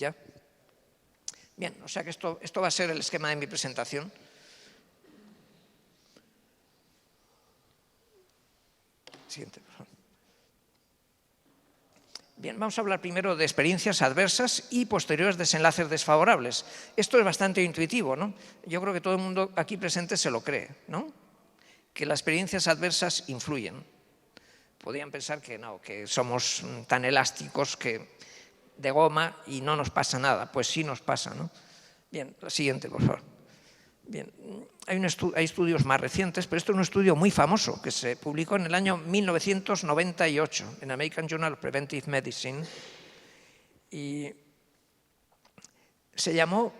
¿Ya? Bien, o sea que esto va a ser el esquema de mi presentación. Siguiente, por favor. Bien, vamos a hablar primero de experiencias adversas y posteriores desenlaces desfavorables. Esto es bastante intuitivo, ¿no? Yo creo que todo el mundo aquí presente se lo cree, ¿no? Que las experiencias adversas influyen. Podrían pensar que no, que somos tan elásticos que de goma y no nos pasa nada. Pues sí nos pasa, ¿no? Bien, la siguiente, por favor. Bien, hay estudios más recientes, pero esto es un estudio muy famoso que se publicó en el año 1998 en American Journal of Preventive Medicine y se llamó,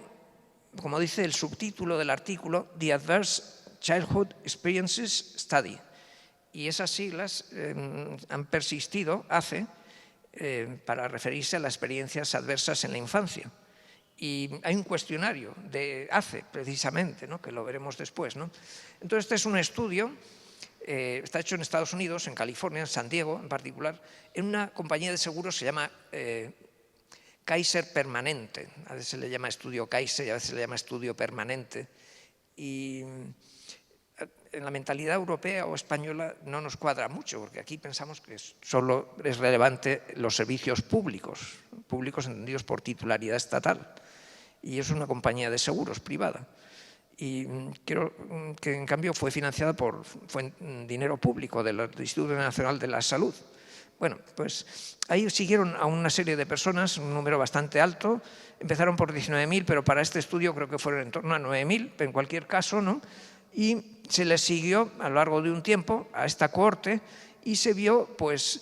como dice el subtítulo del artículo, The Adverse Childhood Experiences Study. Y esas siglas han persistido para referirse a las experiencias adversas en la infancia. Y hay un cuestionario de ACE, precisamente, ¿no? Que lo veremos después, ¿no? Entonces, este es un estudio, está hecho en Estados Unidos, en California, en San Diego en particular, en una compañía de seguros que se llama Kaiser Permanente. A veces se le llama estudio Kaiser y a veces se le llama estudio permanente. Y en la mentalidad europea o española no nos cuadra mucho, porque aquí pensamos que solo es relevante los servicios públicos entendidos por titularidad estatal. Y es una compañía de seguros privada. Y creo que en cambio fue financiada fue dinero público del Instituto Nacional de la Salud. Bueno, pues ahí siguieron a una serie de personas, un número bastante alto. Empezaron por 19.000, pero para este estudio creo que fueron en torno a 9.000, en cualquier caso, ¿no? Y se les siguió a lo largo de un tiempo a esta cohorte y se vio, pues,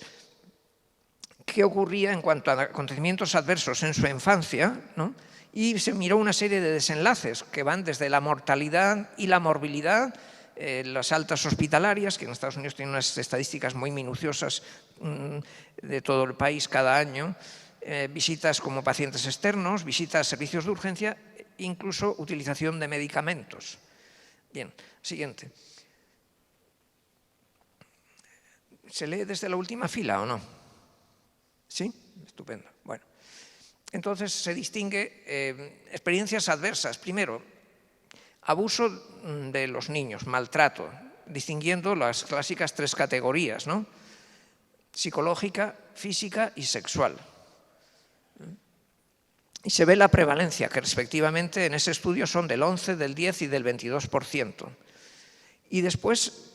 qué ocurría en cuanto a acontecimientos adversos en su infancia, ¿no? Y se miró una serie de desenlaces que van desde la mortalidad y la morbilidad, las altas hospitalarias, que en Estados Unidos tienen unas estadísticas muy minuciosas de todo el país cada año, visitas como pacientes externos, visitas a servicios de urgencia, incluso utilización de medicamentos. Bien, siguiente. ¿Se lee desde la última fila o no? ¿Sí? Estupendo. Bueno. Entonces se distingue experiencias adversas. Primero, abuso de los niños, maltrato, distinguiendo las clásicas 3 categorías, ¿no? Psicológica, física y sexual. Y se ve la prevalencia, que respectivamente en ese estudio son del 11, del 10 y del 22%. Y después,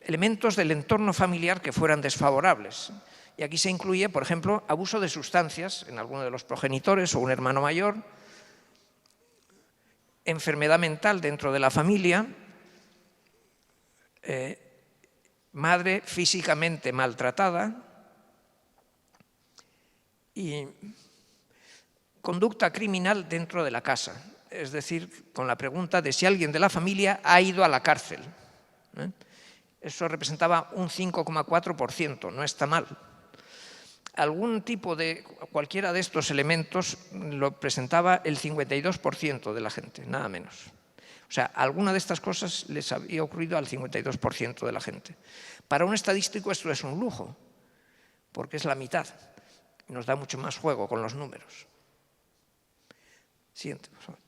elementos del entorno familiar que fueran desfavorables. Y aquí se incluye, por ejemplo, abuso de sustancias en alguno de los progenitores o un hermano mayor, enfermedad mental dentro de la familia, madre físicamente maltratada y conducta criminal dentro de la casa. Es decir, con la pregunta de si alguien de la familia ha ido a la cárcel. Eso representaba un 5,4%, no está mal. Algún tipo de cualquiera de estos elementos lo presentaba el 52% de la gente, nada menos. O sea, alguna de estas cosas les había ocurrido al 52% de la gente. Para un estadístico esto es un lujo, porque es la mitad. Nos da mucho más juego con los números. Siguiente, por favor.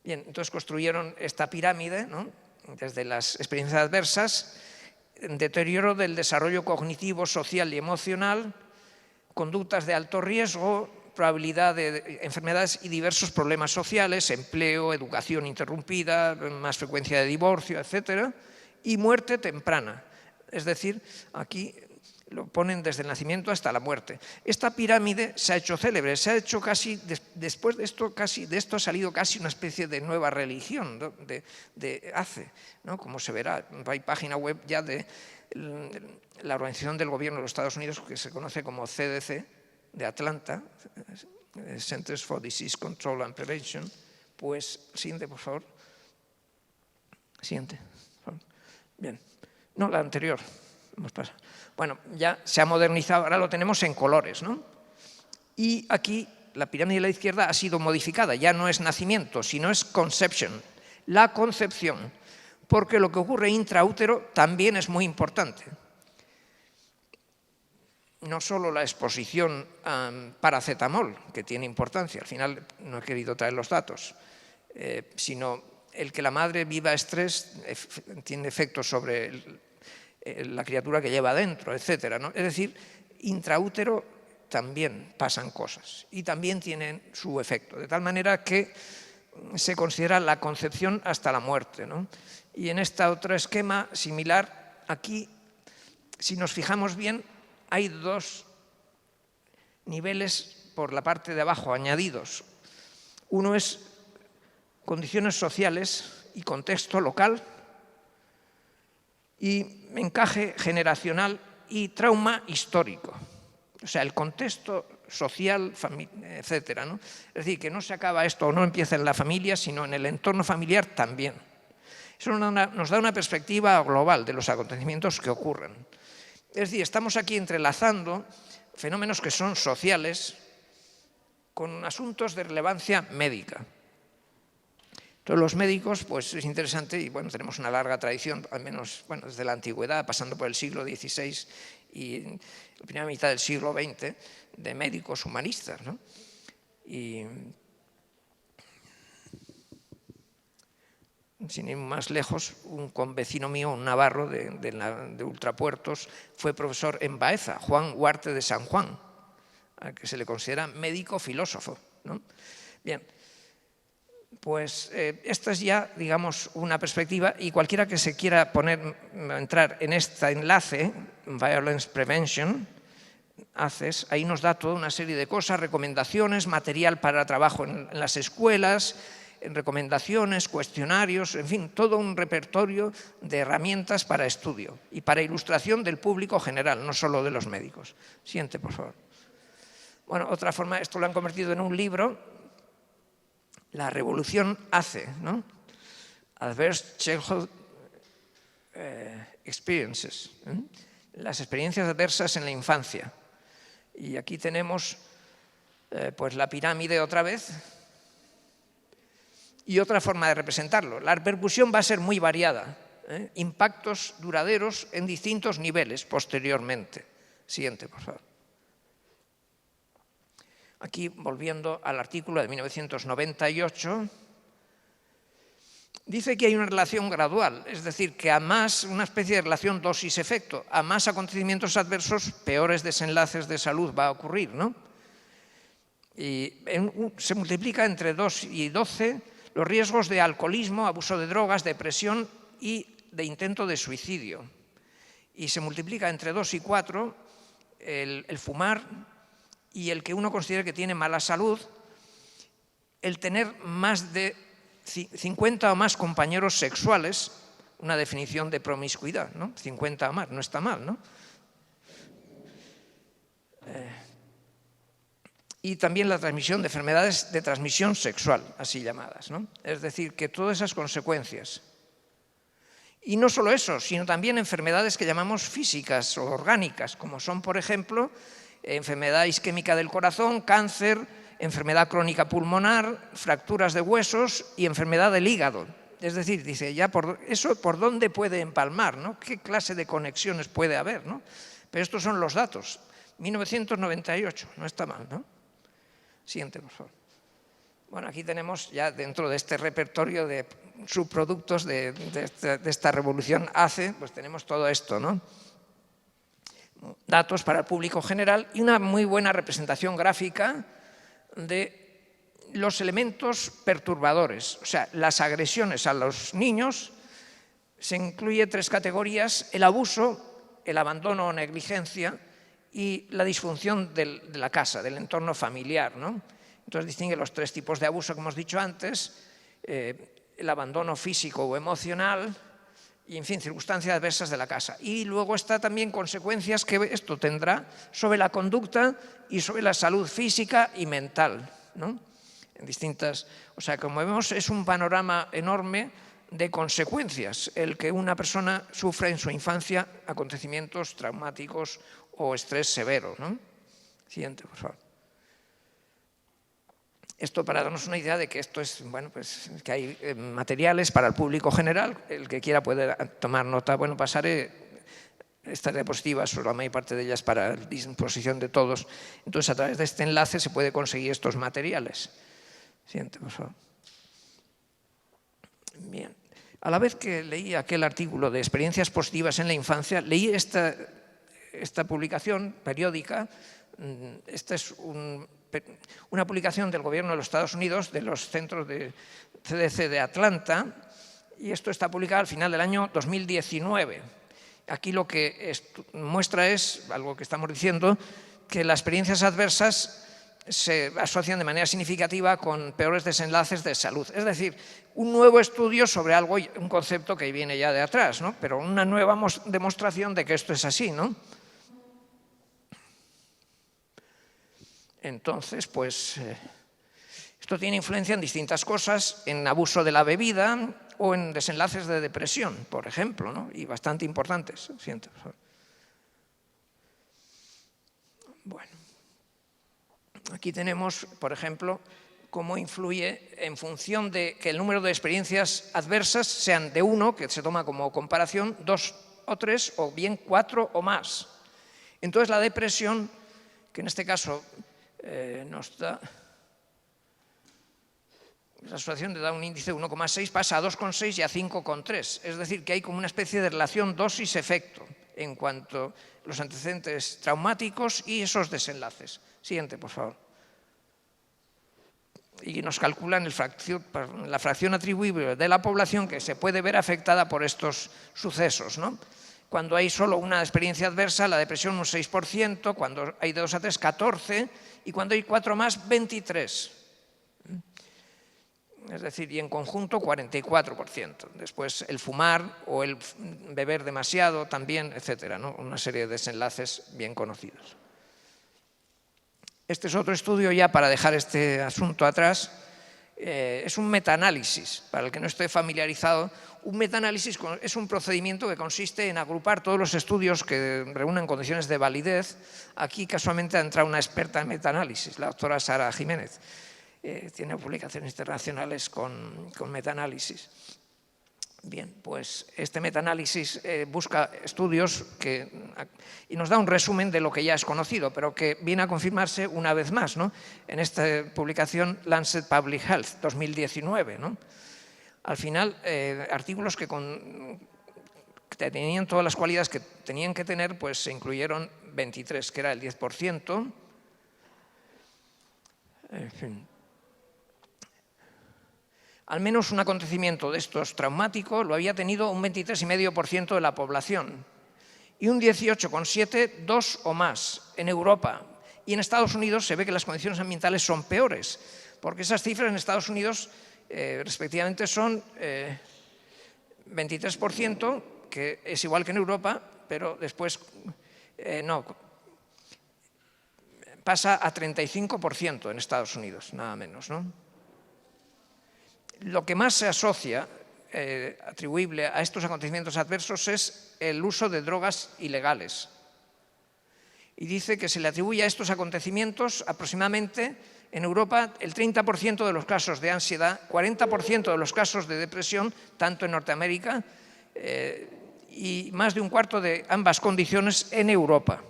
Bien, entonces construyeron esta pirámide, ¿no? Desde las experiencias adversas, deterioro del desarrollo cognitivo, social y emocional, conductas de alto riesgo, probabilidad de enfermedades y diversos problemas sociales, empleo, educación interrumpida, más frecuencia de divorcio, etcétera, y muerte temprana. Es decir, aquí lo ponen desde el nacimiento hasta la muerte. Esta pirámide se ha hecho célebre, se ha hecho casi, después de esto ha salido casi una especie de nueva religión, ¿no? de ACE, ¿no? Como se verá, hay página web ya de la Organización del Gobierno de los Estados Unidos que se conoce como CDC, de Atlanta, Centers for Disease Control and Prevention. Pues, siguiente, por favor. Siguiente. Bien. No, la anterior. Bueno, ya se ha modernizado, ahora lo tenemos en colores, ¿no? Y aquí la pirámide de la izquierda ha sido modificada, ya no es nacimiento, sino es conception, la concepción, porque lo que ocurre intraútero también es muy importante. no solo la exposición a paracetamol, que tiene importancia, al final no he querido traer los datos, sino el que la madre viva estrés tiene efectos sobre la criatura que lleva dentro, etc., ¿no? Es decir, intraútero también pasan cosas y también tienen su efecto, de tal manera que se considera la concepción hasta la muerte, ¿no? Y en este otro esquema similar, aquí, si nos fijamos bien, hay dos niveles por la parte de abajo añadidos. Uno es condiciones sociales y contexto local, y encaje generacional y trauma histórico. O sea, el contexto social, etcétera, ¿no? Es decir, que no se acaba esto o no empieza en la familia, sino en el entorno familiar también. Eso nos da una perspectiva global de los acontecimientos que ocurren. Es decir, estamos aquí entrelazando fenómenos que son sociales con asuntos de relevancia médica. Todos los médicos, pues es interesante, y bueno, tenemos una larga tradición, al menos bueno, desde la antigüedad, pasando por el siglo XVI y la primera mitad del siglo XX, de médicos humanistas, ¿no? Y sin ir más lejos, un convecino mío, un navarro de Ultrapuertos, fue profesor en Baeza, Juan Huarte de San Juan, al que se le considera médico filósofo, ¿no? Bien. Pues esta es ya, digamos, una perspectiva, y cualquiera que se quiera entrar en este enlace, Violence Prevention, ACES, ahí nos da toda una serie de cosas, recomendaciones, material para trabajo en las escuelas, recomendaciones, cuestionarios, en fin, todo un repertorio de herramientas para estudio y para ilustración del público general, no solo de los médicos. Siguiente, por favor. Bueno, otra forma, esto lo han convertido en un libro. La revolución ACE, ¿no? Adverse Childhood Experiences, ¿eh? Las experiencias adversas en la infancia. Y aquí tenemos pues la pirámide otra vez y otra forma de representarlo. La repercusión va a ser muy variada, ¿eh? Impactos duraderos en distintos niveles posteriormente. Siguiente, por favor. Aquí, volviendo al artículo de 1998, dice que hay una relación gradual, es decir, que a más, una especie de relación dosis-efecto, a más acontecimientos adversos, peores desenlaces de salud va a ocurrir, ¿no? Y se multiplica entre 2 y 12 los riesgos de alcoholismo, abuso de drogas, depresión y de intento de suicidio. Y se multiplica entre 2 y 4 el fumar, y el que uno considere que tiene mala salud, el tener más de 50 o más compañeros sexuales, una definición de promiscuidad, ¿no? 50 o más, no está mal, ¿no? Y también la transmisión de enfermedades de transmisión sexual, así llamadas, ¿no? Es decir, que todas esas consecuencias. Y no solo eso, sino también enfermedades que llamamos físicas o orgánicas, como son, por ejemplo, enfermedad isquémica del corazón, cáncer, enfermedad crónica pulmonar, fracturas de huesos y enfermedad del hígado. Es decir, dice, ya eso por dónde puede empalmar, ¿no? ¿Qué clase de conexiones puede haber, ¿no? Pero estos son los datos. 1998, no está mal, ¿no? Siguiente, por favor. Bueno, aquí tenemos ya dentro de este repertorio de subproductos de esta revolución ACE, pues tenemos todo esto, ¿no? Datos para el público general y una muy buena representación gráfica de los elementos perturbadores. O sea, las agresiones a los niños se incluye 3 categorías: el abuso, el abandono o negligencia y la disfunción de la casa, del entorno familiar, ¿no? Entonces distingue los 3 tipos de abuso que hemos dicho antes, el abandono físico o emocional, y, en fin, circunstancias adversas de la casa. Y luego está también consecuencias que esto tendrá sobre la conducta y sobre la salud física y mental, ¿no? En distintas, o sea, como vemos, es un panorama enorme de consecuencias el que una persona sufra en su infancia acontecimientos traumáticos o estrés severo, ¿no? Siguiente, por favor. Esto para darnos una idea de que esto es, bueno, pues que hay materiales para el público general, el que quiera puede tomar nota. Bueno, pasaré estas diapositivas, la mayor parte de ellas para disposición de todos. Entonces, a través de este enlace se puede conseguir estos materiales. Siguiente, por favor. Bien. A la vez que leí aquel artículo de experiencias positivas en la infancia, leí esta publicación periódica. Esta es una publicación del gobierno de los Estados Unidos, de los centros de CDC de Atlanta, y esto está publicado al final del año 2019. Aquí lo que muestra es, algo que estamos diciendo, que las experiencias adversas se asocian de manera significativa con peores desenlaces de salud. Es decir, un nuevo estudio sobre algo, un concepto que viene ya de atrás, ¿no? Pero una nueva demostración de que esto es así, ¿no? Entonces, pues, esto tiene influencia en distintas cosas, en abuso de la bebida o en desenlaces de depresión, por ejemplo, ¿no? Y bastante importantes. Siento. Bueno. Aquí tenemos, por ejemplo, cómo influye en función de que el número de experiencias adversas sean de 1, que se toma como comparación, 2 o 3, o bien 4 o más. Entonces, la depresión, que en este caso nos da, la asociación da un índice de 1,6, pasa a 2,6 y a 5,3. Es decir, que hay como una especie de relación dosis-efecto en cuanto a los antecedentes traumáticos y esos desenlaces. Siguiente, por favor. Y nos calculan la fracción atribuible de la población que se puede ver afectada por estos sucesos, ¿no? Cuando hay solo una experiencia adversa, la depresión un 6%, cuando hay de 2 a 3, 14%, y cuando hay 4 más, 23%. Es decir, y en conjunto 44%. Después el fumar o el beber demasiado también, etcétera, ¿no? Una serie de desenlaces bien conocidos. Este es otro estudio ya para dejar este asunto atrás. Es un metaanálisis, para el que no esté familiarizado. Un metaanálisis es un procedimiento que consiste en agrupar todos los estudios que reúnen condiciones de validez. Aquí casualmente ha entrado una experta en metaanálisis, la doctora Sara Jiménez. Tiene publicaciones internacionales con metaanálisis. Bien, pues este metaanálisis busca estudios y nos da un resumen de lo que ya es conocido, pero que viene a confirmarse una vez más, ¿no? En esta publicación Lancet Public Health 2019, ¿no? Al final, artículos que tenían todas las cualidades que tenían que tener, pues se incluyeron 23, que era el 10%. En fin. Al menos un acontecimiento de estos traumáticos lo había tenido un 23,5% de la población y un 18,7%, 2 o más en Europa. Y en Estados Unidos se ve que las condiciones ambientales son peores, porque esas cifras en Estados Unidos respectivamente son 23%, que es igual que en Europa, pero después pasa a 35% en Estados Unidos, nada menos, ¿no? Lo que más se asocia, atribuible a estos acontecimientos adversos, es el uso de drogas ilegales. Y dice que se le atribuye a estos acontecimientos aproximadamente en Europa el 30% de los casos de ansiedad, 40% de los casos de depresión, tanto en Norteamérica, y más de un cuarto de ambas condiciones en Europa.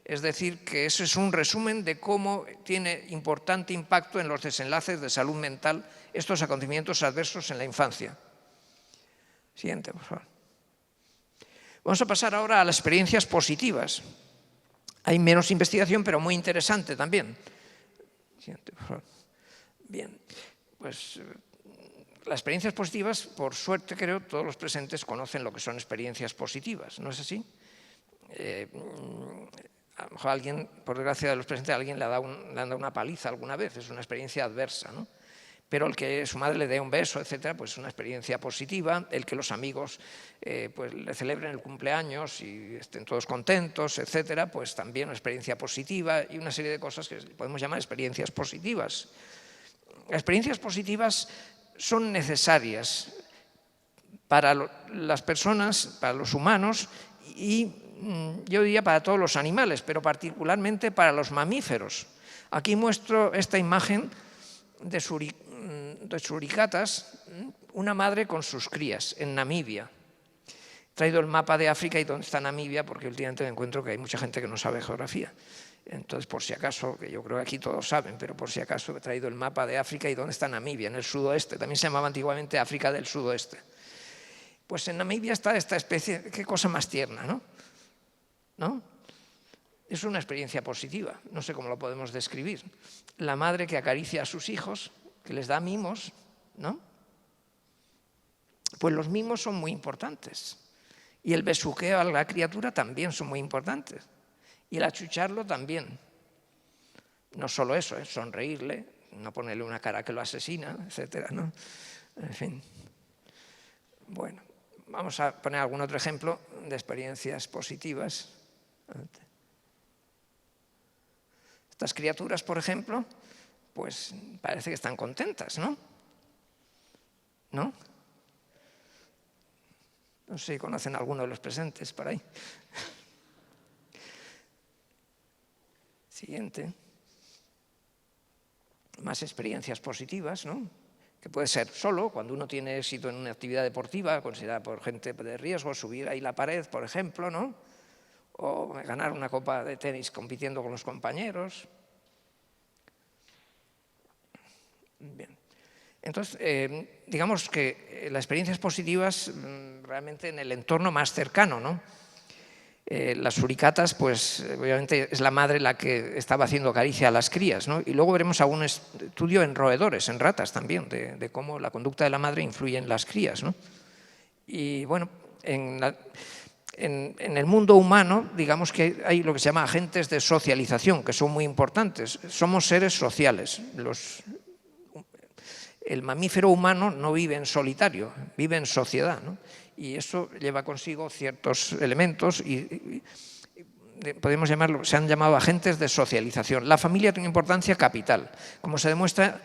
Es decir, que ese es un resumen de cómo tiene importante impacto en los desenlaces de salud mental estos acontecimientos adversos en la infancia. Siguiente, por favor. Vamos a pasar ahora a las experiencias positivas. Hay menos investigación, pero muy interesante también. Siguiente, por favor. Bien, pues las experiencias positivas, por suerte creo, todos los presentes conocen lo que son experiencias positivas, ¿no es así? A lo mejor alguien, por desgracia de los presentes, a alguien le han dado una paliza alguna vez, es una experiencia adversa, ¿no? Pero el que su madre le dé un beso, etcétera, pues es una experiencia positiva. El que los amigos pues le celebren el cumpleaños y estén todos contentos, etcétera, pues también una experiencia positiva y una serie de cosas que podemos llamar experiencias positivas. Las experiencias positivas son necesarias para las personas, para los humanos y yo diría para todos los animales, pero particularmente para los mamíferos. Aquí muestro esta imagen de suricatas, una madre con sus crías en Namibia. traído el mapa de África y dónde está Namibia, porque últimamente me encuentro que hay mucha gente que no sabe geografía. Entonces, por si acaso, que yo creo que aquí todos saben, pero por si acaso he traído el mapa de África y dónde está Namibia, en el sudoeste. También se llamaba antiguamente África del Sudoeste. Pues en Namibia está esta especie, qué cosa más tierna, ¿no? ¿No? Es una experiencia positiva, no sé cómo lo podemos describir. La madre que acaricia a sus hijos, que les da mimos, ¿no? Pues los mimos son muy importantes. Y el besuqueo a la criatura también son muy importantes. Y el achucharlo también. No solo eso, sonreírle, no ponerle una cara que lo asesina, etcétera, ¿no? En fin. Bueno, vamos a poner algún otro ejemplo de experiencias positivas. Estas criaturas, por ejemplo, pues parece que están contentas, ¿no? ¿No? No sé si conocen a alguno de los presentes por ahí. Siguiente. Más experiencias positivas, ¿no? Que puede ser solo, cuando uno tiene éxito en una actividad deportiva, considerada por gente de riesgo, subir ahí la pared, por ejemplo, ¿no? O ganar una copa de tenis compitiendo con los compañeros. Bien. Entonces, digamos que las experiencias positivas realmente en el entorno más cercano, ¿no? Las suricatas, pues obviamente es la madre la que estaba haciendo caricia a las crías, ¿no? Y luego veremos algún estudio en roedores, en ratas también, de cómo la conducta de la madre influye en las crías, ¿no? Y bueno, en el mundo humano, digamos que hay lo que se llama agentes de socialización, que son muy importantes. Somos seres sociales. El mamífero humano no vive en solitario, vive en sociedad, ¿no? Y eso lleva consigo ciertos elementos y podemos llamarlo, se han llamado agentes de socialización. La familia tiene importancia capital, como se demuestra,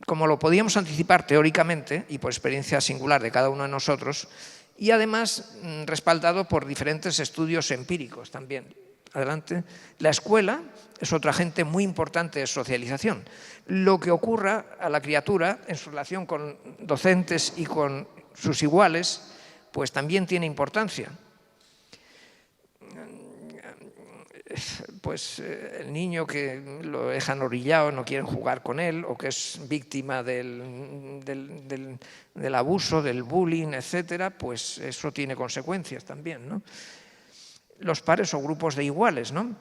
como lo podíamos anticipar teóricamente y por experiencia singular de cada uno de nosotros, y además respaldado por diferentes estudios empíricos también. Adelante. La escuela es otro agente muy importante de socialización. Lo que ocurra a la criatura en su relación con docentes y con sus iguales, pues también tiene importancia. Pues el niño que lo dejan orillado, no quieren jugar con él, o que es víctima del abuso, del bullying, etcétera, pues eso tiene consecuencias también, ¿no? Los pares o grupos de iguales, ¿no?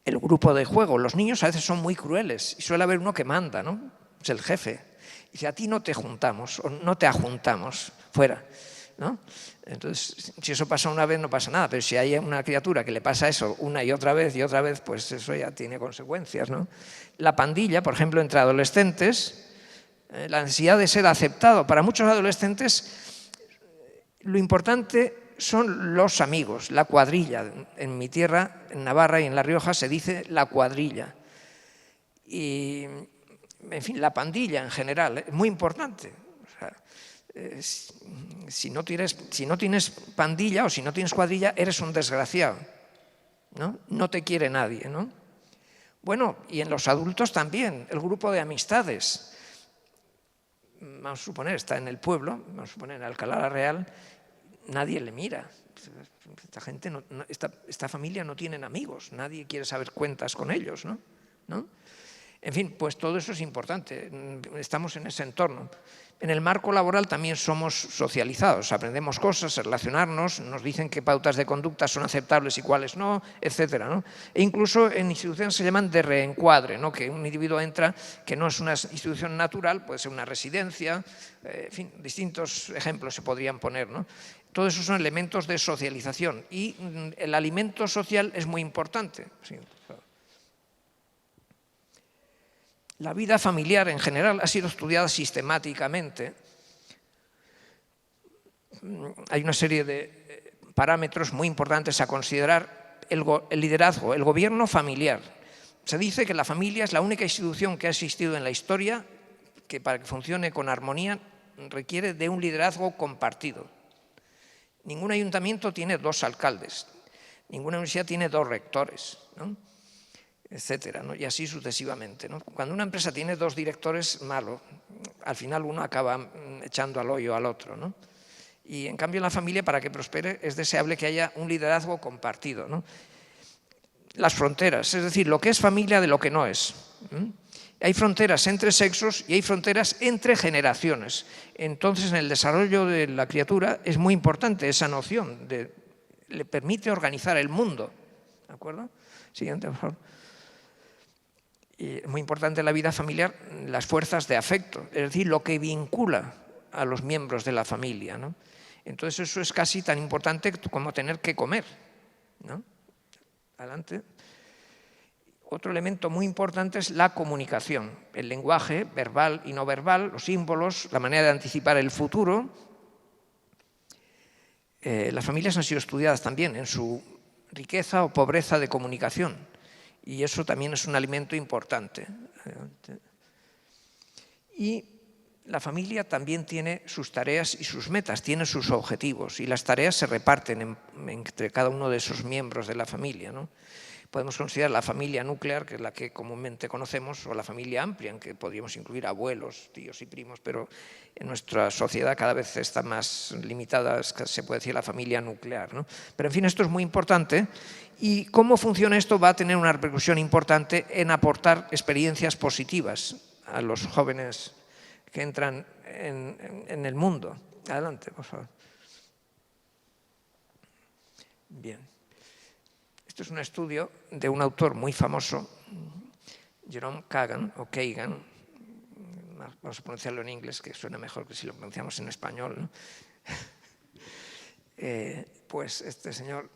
El grupo de juego. Los niños a veces son muy crueles y suele haber uno que manda, ¿no? Es el jefe. Dice, a ti no te juntamos o no te ajuntamos, fuera, ¿no? Entonces, si eso pasa una vez no pasa nada, pero si hay una criatura que le pasa eso una y otra vez, pues eso ya tiene consecuencias, ¿no? La pandilla, por ejemplo, entre adolescentes, la necesidad de ser aceptado. Para muchos adolescentes, lo importante son los amigos, la cuadrilla. En mi tierra, en Navarra y en La Rioja, se dice la cuadrilla. Y, en fin, la pandilla en general es muy importante. O sea, si no tienes pandilla o si no tienes cuadrilla, eres un desgraciado, ¿no? No te quiere nadie, ¿no? Bueno, y en los adultos también, el grupo de amistades. Vamos a suponer, está en el pueblo, vamos a suponer en Alcalá la Real, nadie le mira. Esta familia no tienen amigos, nadie quiere saber cuentas con ellos, ¿no? En fin, pues todo eso es importante, estamos en ese entorno. En el marco laboral también somos socializados, aprendemos cosas, relacionarnos, nos dicen qué pautas de conducta son aceptables y cuáles no, etcétera, ¿no? E incluso en instituciones se llaman de reencuadre, ¿no? Que un individuo entra, que no es una institución natural, puede ser una residencia, en fin, distintos ejemplos se podrían poner, ¿no? Todos esos son elementos de socialización y el alimento social es muy importante. Sí. La vida familiar en general ha sido estudiada sistemáticamente. Hay una serie de parámetros muy importantes a considerar. El liderazgo, el gobierno familiar. Se dice que la familia es la única institución que ha existido en la historia que para que funcione con armonía requiere de un liderazgo compartido. Ningún ayuntamiento tiene 2 alcaldes, ninguna universidad tiene 2 rectores, ¿no? Etcétera, ¿no? Y así sucesivamente, ¿no? Cuando una empresa tiene 2 directores, malo, al final uno acaba echando al hoyo al otro, ¿no? Y en cambio en la familia, para que prospere, es deseable que haya un liderazgo compartido, ¿no? Las fronteras, es decir, lo que es familia de lo que no es. Hay fronteras entre sexos y hay fronteras entre generaciones. Entonces, en el desarrollo de la criatura es muy importante esa noción, le permite organizar el mundo. ¿De acuerdo? Siguiente, por favor. Y es muy importante en la vida familiar las fuerzas de afecto, es decir, lo que vincula a los miembros de la familia, ¿no? Entonces, eso es casi tan importante como tener que comer, ¿no? Adelante. Otro elemento muy importante es la comunicación, el lenguaje verbal y no verbal, los símbolos, la manera de anticipar el futuro. Las familias han sido estudiadas también en su riqueza o pobreza de comunicación y eso también es un alimento importante. Y la familia también tiene sus tareas y sus metas, tiene sus objetivos y las tareas se reparten entre cada uno de esos miembros de la familia, ¿no? Podemos considerar la familia nuclear, que es la que comúnmente conocemos, o la familia amplia, en que podríamos incluir abuelos, tíos y primos, pero en nuestra sociedad cada vez está más limitada, se puede decir la familia nuclear, ¿no? Pero en fin, esto es muy importante y cómo funciona esto va a tener una repercusión importante en aportar experiencias positivas a los jóvenes que entran en el mundo. Adelante, por favor. Bien. Esto es un estudio de un autor muy famoso, Jerome Kagan, o Kagan, vamos a pronunciarlo en inglés, que suena mejor que si lo pronunciamos en español, ¿no? Pues este señor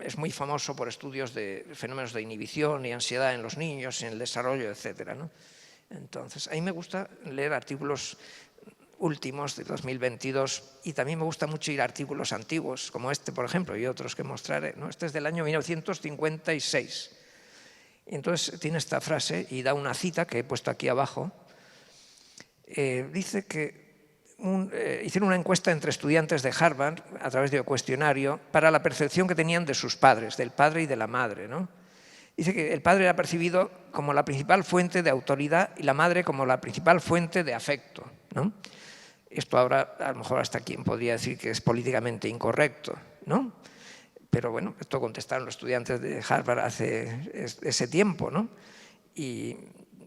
es muy famoso por estudios de fenómenos de inhibición y ansiedad en los niños, en el desarrollo, etcétera, ¿no? Entonces, a mí me gusta leer artículos últimos de 2022 y también me gusta mucho ir a artículos antiguos, como este, por ejemplo, y otros que mostraré, ¿no? Este es del año 1956. Entonces, tiene esta frase y da una cita que he puesto aquí abajo. Dice que hicieron una encuesta entre estudiantes de Harvard a través de un cuestionario para la percepción que tenían de sus padres, del padre y de la madre, ¿no? Dice que el padre era percibido como la principal fuente de autoridad y la madre como la principal fuente de afecto, ¿no? Esto ahora, a lo mejor hasta quien podría decir que es políticamente incorrecto, ¿no? Pero bueno, esto contestaron los estudiantes de Harvard hace ese tiempo, ¿no? Y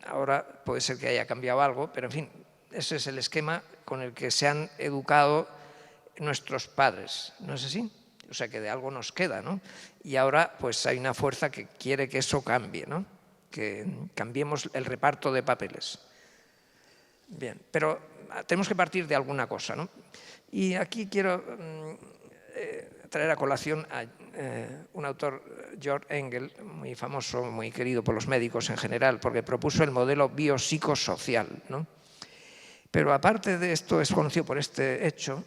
ahora puede ser que haya cambiado algo, pero en fin, ese es el esquema con el que se han educado nuestros padres, ¿no es así? O sea que de algo nos queda, ¿no? Y ahora pues hay una fuerza que quiere que eso cambie, ¿no? Que cambiemos el reparto de papeles. Bien, pero tenemos que partir de alguna cosa, ¿no? Y aquí quiero traer a colación a un autor, George Engel, muy famoso, muy querido por los médicos en general, porque propuso el modelo biopsicosocial, ¿no? Pero aparte de esto, es conocido por este hecho,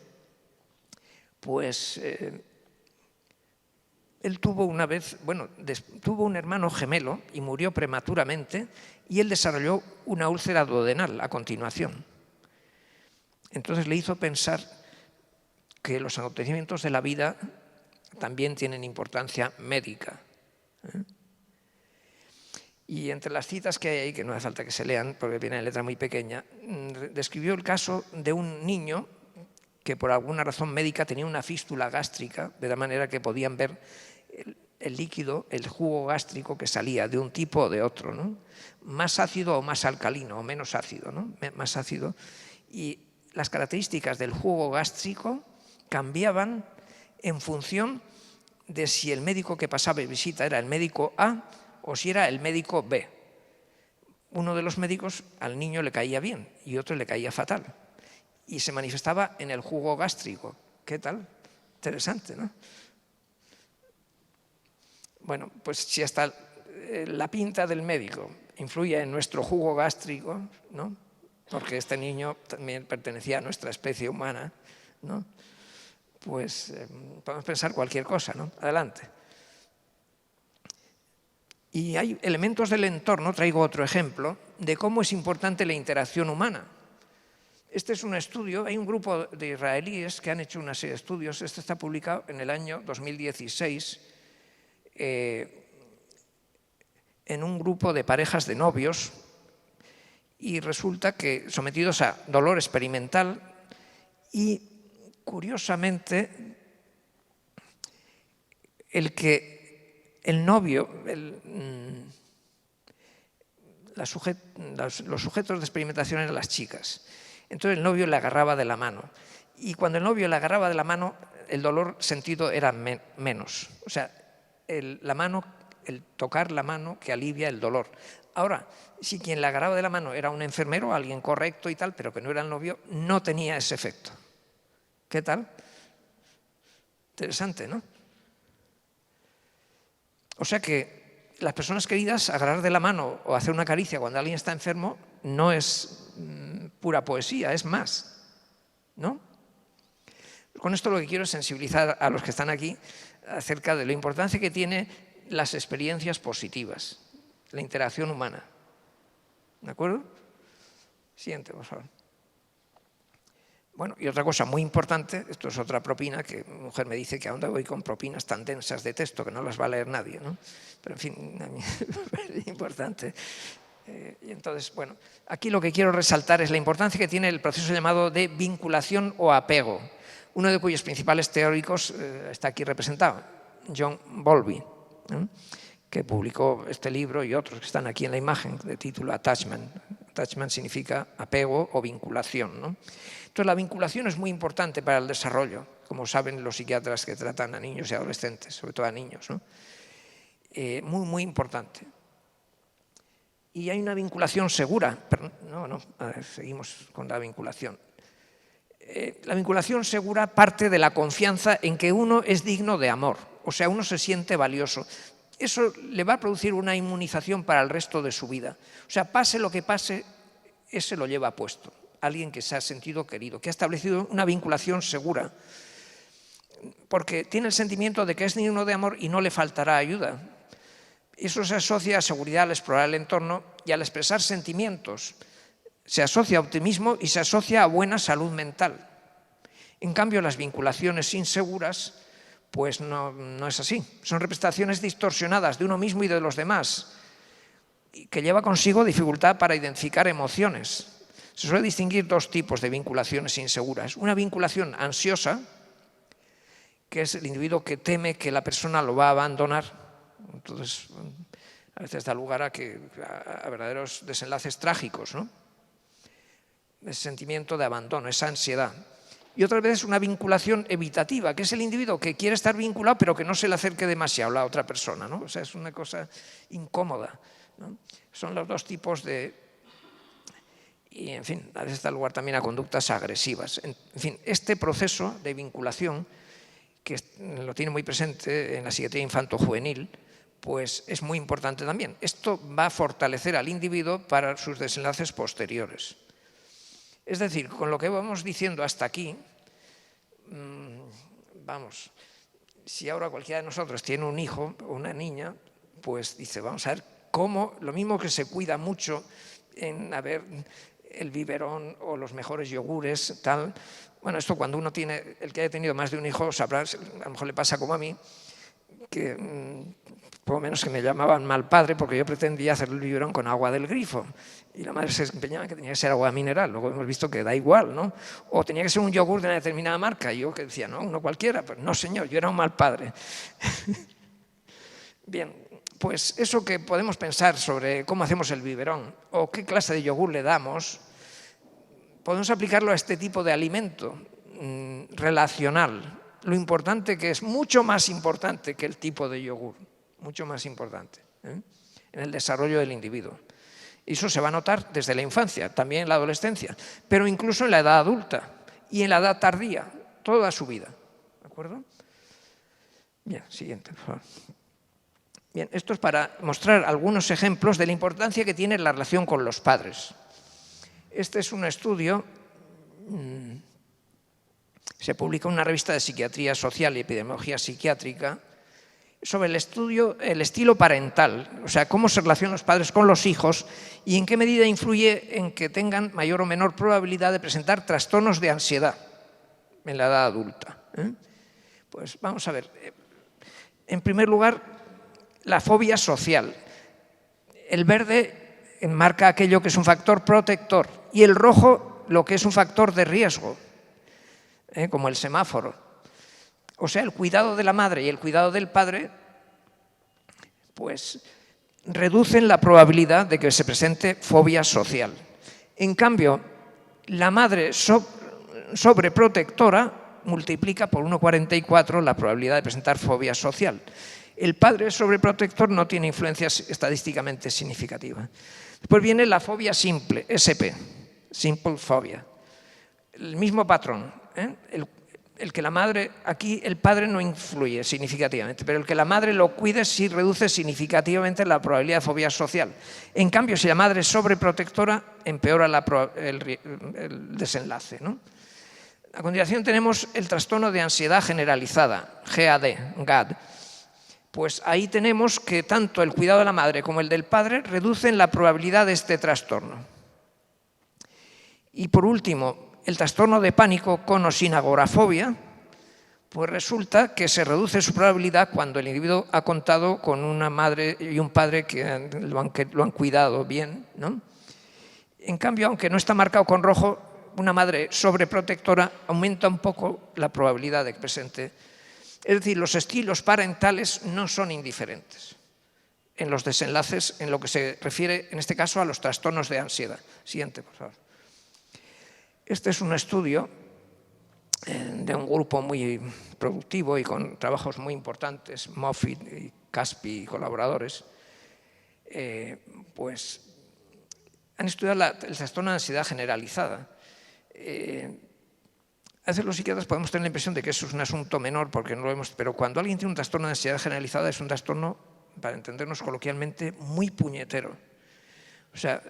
pues él tuvo una vez, bueno, tuvo un hermano gemelo y murió prematuramente y él desarrolló una úlcera duodenal a continuación. Entonces le hizo pensar que los acontecimientos de la vida también tienen importancia médica. Y entre las citas que hay ahí, que no hace falta que se lean porque viene en letra muy pequeña, describió el caso de un niño que por alguna razón médica tenía una fístula gástrica, de la manera que podían ver el líquido, el jugo gástrico que salía de un tipo o de otro, ¿no? Más ácido o más alcalino, o menos ácido, ¿no? Más ácido. Y las características del jugo gástrico cambiaban en función de si el médico que pasaba de visita era el médico A o si era el médico B. Uno de los médicos al niño le caía bien y otro le caía fatal. Y se manifestaba en el jugo gástrico. ¿Qué tal? Interesante, ¿no? Bueno, pues si hasta la pinta del médico influye en nuestro jugo gástrico, ¿no? Porque este niño también pertenecía a nuestra especie humana, ¿no? Pues podemos pensar cualquier cosa, ¿no? Adelante. Y hay elementos del entorno, traigo otro ejemplo, de cómo es importante la interacción humana. Este es un estudio, hay un grupo de israelíes que han hecho una serie de estudios, este está publicado en el año 2016, en un grupo de parejas de novios, y resulta que sometidos a dolor experimental, Y, curiosamente, el novio, los sujetos de experimentación eran las chicas. Entonces el novio le agarraba de la mano. Y cuando el novio le agarraba de la mano, el dolor sentido era menos. O sea, el tocar la mano que alivia el dolor. Ahora, si quien le agarraba de la mano era un enfermero, alguien correcto y tal, pero que no era el novio, no tenía ese efecto. ¿Qué tal? Interesante, ¿no? O sea que las personas queridas, agarrar de la mano o hacer una caricia cuando alguien está enfermo no es pura poesía, es más, ¿no? Con esto lo que quiero es sensibilizar a los que están aquí acerca de la importancia que tiene las experiencias positivas, la interacción humana. ¿De acuerdo? Siguiente, por favor. Bueno, y otra cosa muy importante, esto es otra propina, que mi mujer me dice que a dónde voy con propinas tan densas de texto que no las va a leer nadie, ¿no? Pero en fin, a mí es importante. Y entonces, bueno, aquí lo que quiero resaltar es la importancia que tiene el proceso llamado de vinculación o apego, uno de cuyos principales teóricos está aquí representado, John Bowlby, ¿no?, que publicó este libro y otros que están aquí en la imagen de título Attachment. Attachment significa apego o vinculación, ¿no? Entonces la vinculación es muy importante para el desarrollo, como saben los psiquiatras que tratan a niños y adolescentes, sobre todo a niños, ¿no? Muy, muy importante. Y hay una vinculación segura. A ver, seguimos con la vinculación. La vinculación segura parte de la confianza en que uno es digno de amor, o sea, uno se siente valioso. Eso le va a producir una inmunización para el resto de su vida. O sea, pase lo que pase, ese lo lleva puesto. Alguien que se ha sentido querido, que ha establecido una vinculación segura, porque tiene el sentimiento de que es digno de amor y no le faltará ayuda. Eso se asocia a seguridad al explorar el entorno y al expresar sentimientos. Se asocia a optimismo y se asocia a buena salud mental. En cambio, las vinculaciones inseguras pues no es así. Son representaciones distorsionadas de uno mismo y de los demás, que lleva consigo dificultad para identificar emociones. Se suele distinguir dos tipos de vinculaciones inseguras. Una vinculación ansiosa, que es el individuo que teme que la persona lo va a abandonar. Entonces, a veces da lugar a verdaderos desenlaces trágicos, ¿no? Ese sentimiento de abandono, esa ansiedad. Y otras veces una vinculación evitativa, que es el individuo que quiere estar vinculado pero que no se le acerque demasiado a la otra persona, ¿no? O sea, es una cosa incómoda, ¿no? Son los dos tipos de... Y, en fin, a veces da lugar también a conductas agresivas. En fin, este proceso de vinculación, que lo tiene muy presente en la psiquiatría infanto-juvenil, pues es muy importante también. Esto va a fortalecer al individuo para sus desenlaces posteriores. Es decir, con lo que vamos diciendo hasta aquí, vamos, si ahora cualquiera de nosotros tiene un hijo o una niña, pues dice, vamos a ver cómo, lo mismo que se cuida mucho en el biberón o los mejores yogures, tal. Bueno, esto cuando uno tiene, el que haya tenido más de un hijo sabrá, a lo mejor le pasa como a mí, que por lo menos que me llamaban mal padre porque yo pretendía hacer el biberón con agua del grifo y la madre se empeñaba en que tenía que ser agua mineral. Luego hemos visto que da igual, ¿no? O tenía que ser un yogur de una determinada marca y yo que decía, no, uno cualquiera. Pero no, señor, yo era un mal padre. Bien, pues eso que podemos pensar sobre cómo hacemos el biberón o qué clase de yogur le damos, podemos aplicarlo a este tipo de alimento relacional. Lo importante que es, mucho más importante que el tipo de yogur, mucho más importante, en el desarrollo del individuo. Y eso se va a notar desde la infancia, también en la adolescencia, pero incluso en la edad adulta y en la edad tardía, toda su vida. ¿De acuerdo? Bien, siguiente, por favor. Bien, esto es para mostrar algunos ejemplos de la importancia que tiene la relación con los padres. Este es un estudio, se publicó en una revista de Psiquiatría Social y Epidemiología Psiquiátrica, sobre el estilo parental, o sea, cómo se relacionan los padres con los hijos y en qué medida influye en que tengan mayor o menor probabilidad de presentar trastornos de ansiedad en la edad adulta. Pues vamos a ver. En primer lugar, la fobia social. El verde enmarca aquello que es un factor protector y el rojo lo que es un factor de riesgo. como el semáforo. O sea, el cuidado de la madre y el cuidado del padre pues reducen la probabilidad de que se presente fobia social. En cambio, la madre sobreprotectora multiplica por 1,44 la probabilidad de presentar fobia social. El padre sobreprotector no tiene influencia estadísticamente significativa. Después viene la fobia simple, SP, simple phobia. El mismo patrón, el que la madre, aquí el padre no influye significativamente, pero el que la madre lo cuide sí reduce significativamente la probabilidad de fobia social. En cambio, si la madre es sobreprotectora, empeora el desenlace, ¿no? A continuación tenemos el trastorno de ansiedad generalizada, GAD. Pues ahí tenemos que tanto el cuidado de la madre como el del padre reducen la probabilidad de este trastorno. Y por último, el trastorno de pánico con o sin agorafobia, pues resulta que se reduce su probabilidad cuando el individuo ha contado con una madre y un padre que lo han cuidado bien, ¿no? En cambio, aunque no está marcado con rojo, una madre sobreprotectora aumenta un poco la probabilidad de que presente. Es decir, los estilos parentales no son indiferentes en los desenlaces, en lo que se refiere, en este caso, a los trastornos de ansiedad. Siguiente, por favor. Este es un estudio de un grupo muy productivo y con trabajos muy importantes, Moffitt y Caspi y colaboradores, pues han estudiado el trastorno de ansiedad generalizada. A veces los psiquiatras podemos tener la impresión de que eso es un asunto menor porque no lo vemos, pero cuando alguien tiene un trastorno de ansiedad generalizada es un trastorno, para entendernos coloquialmente, muy puñetero. O sea,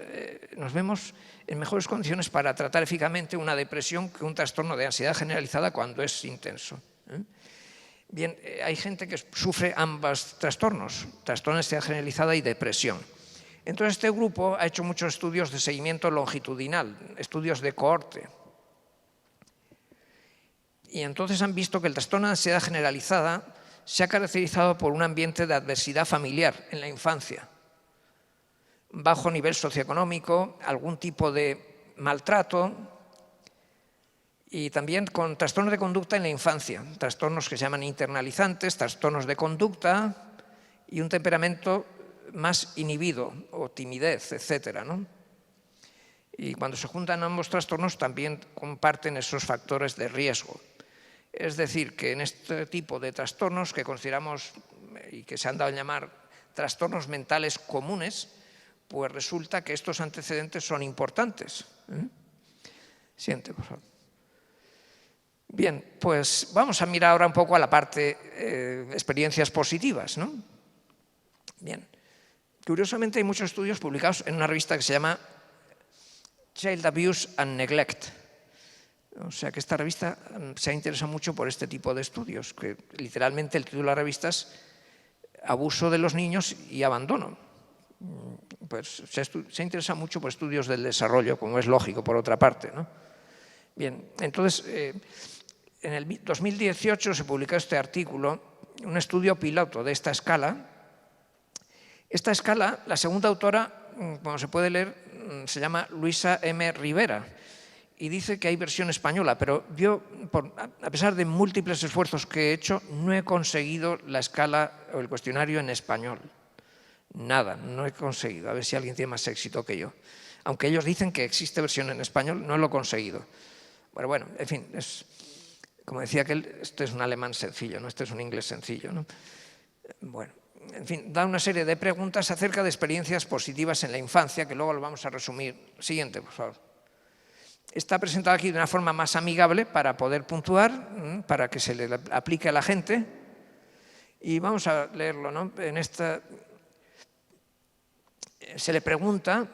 nos vemos en mejores condiciones para tratar eficazmente una depresión que un trastorno de ansiedad generalizada cuando es intenso. Bien, hay gente que sufre ambos trastornos, trastorno de ansiedad generalizada y depresión. Entonces, este grupo ha hecho muchos estudios de seguimiento longitudinal, estudios de cohorte. Y entonces han visto que el trastorno de ansiedad generalizada se ha caracterizado por un ambiente de adversidad familiar en la infancia, bajo nivel socioeconómico, algún tipo de maltrato y también con trastornos de conducta en la infancia, trastornos que se llaman internalizantes, trastornos de conducta y un temperamento más inhibido o timidez, etcétera, ¿no? Y cuando se juntan ambos trastornos también comparten esos factores de riesgo. Es decir, que en este tipo de trastornos que consideramos y que se han dado a llamar trastornos mentales comunes, pues resulta que estos antecedentes son importantes. Siguiente, por favor. Bien, pues vamos a mirar ahora un poco a la parte experiencias positivas, ¿no? Bien, curiosamente hay muchos estudios publicados en una revista que se llama Child Abuse and Neglect. O sea que esta revista se ha interesado mucho por este tipo de estudios, que literalmente el título de la revista es Abuso de los niños y abandono. Pues se interesa mucho por estudios del desarrollo, como es lógico, por otra parte, ¿no? Bien, entonces, en el 2018 se publicó este artículo, un estudio piloto de esta escala. Esta escala, la segunda autora, como se puede leer, se llama Luisa M. Rivera y dice que hay versión española, pero yo, a pesar de múltiples esfuerzos que he hecho, no he conseguido la escala o el cuestionario en español. Nada, no he conseguido. A ver si alguien tiene más éxito que yo. Aunque ellos dicen que existe versión en español, no lo he conseguido. Bueno, en fin, como decía aquel, este es un alemán sencillo, ¿no? Este es un inglés sencillo, ¿no? Bueno, en fin, da una serie de preguntas acerca de experiencias positivas en la infancia, que luego lo vamos a resumir. Siguiente, por favor. Está presentado aquí de una forma más amigable para poder puntuar, para que se le aplique a la gente. Y vamos a leerlo, ¿no? En esta se le pregunta,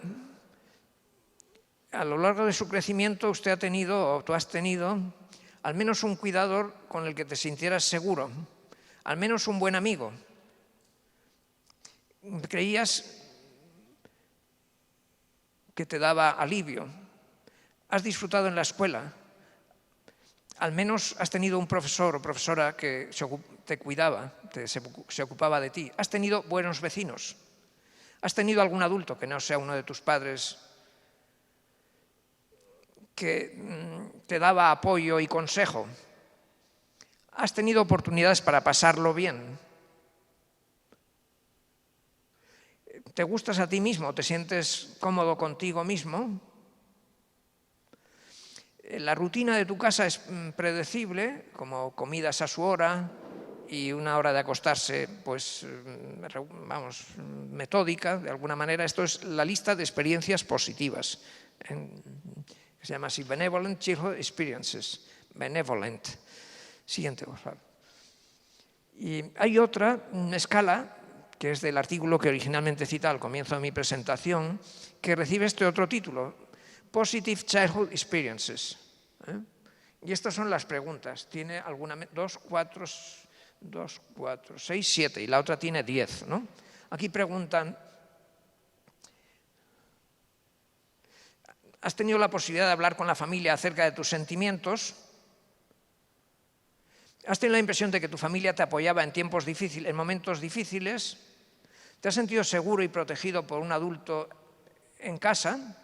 a lo largo de su crecimiento usted ha tenido, o tú has tenido, al menos un cuidador con el que te sintieras seguro, al menos un buen amigo. Creías que te daba alivio. Has disfrutado en la escuela. Al menos has tenido un profesor o profesora que te cuidaba, se ocupaba de ti. Has tenido buenos vecinos. Has tenido algún adulto que no sea uno de tus padres que te daba apoyo y consejo. ¿Has tenido oportunidades para pasarlo bien? ¿Te gustas a ti mismo? ¿Te sientes cómodo contigo mismo? La rutina de tu casa es predecible, como comidas a su hora y una hora de acostarse, pues, vamos, metódica, de alguna manera. Esto es la lista de experiencias positivas. Se llama así, Benevolent Childhood Experiences. Benevolent. Siguiente, por favor. Y hay otra escala, que es del artículo que originalmente cita al comienzo de mi presentación, que recibe este otro título, Positive Childhood Experiences. Y estas son las preguntas. Tiene alguna, 2, 4, 6, 7, y la otra tiene 10, ¿no? Aquí preguntan, ¿has tenido la posibilidad de hablar con la familia acerca de tus sentimientos? ¿Has tenido la impresión de que tu familia te apoyaba en tiempos difíciles, en momentos difíciles? ¿Te has sentido seguro y protegido por un adulto en casa?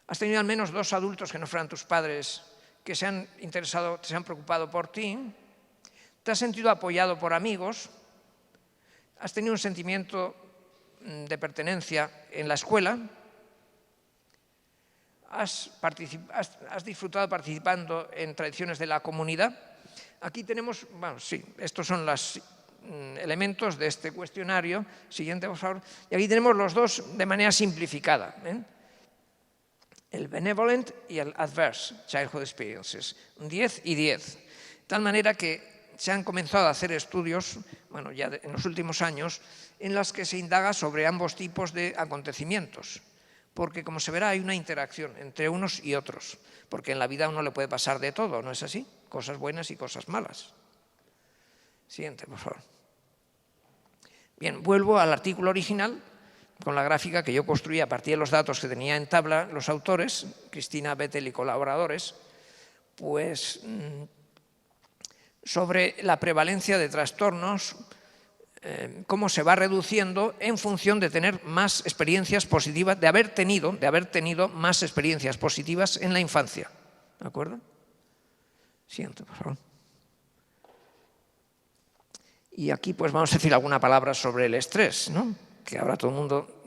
¿Has tenido al menos 2 adultos que no fueran tus padres que se han interesado, se han preocupado por ti? ¿Te has sentido apoyado por amigos? ¿Has tenido un sentimiento de pertenencia en la escuela? ¿Has disfrutado participando en tradiciones de la comunidad? Aquí tenemos, bueno, sí, estos son los elementos de este cuestionario. Siguiente, por favor. Y aquí tenemos los dos de manera simplificada, el benevolent y el adverse childhood experiences, 10 y 10. De tal manera que se han comenzado a hacer estudios, bueno, ya en los últimos años, en los que se indaga sobre ambos tipos de acontecimientos. Porque, como se verá, hay una interacción entre unos y otros, porque en la vida a uno le puede pasar de todo, ¿no es así? Cosas buenas y cosas malas. Siguiente, por favor. Bien, vuelvo al artículo original con la gráfica que yo construí a partir de los datos que tenía en tabla los autores, Cristina Bettel y colaboradores, pues sobre la prevalencia de trastornos, cómo se va reduciendo en función de tener más experiencias positivas, de haber tenido más experiencias positivas en la infancia. ¿De acuerdo? Siguiente, por favor. Y aquí pues vamos a decir alguna palabra sobre el estrés, ¿no? Que ahora todo el mundo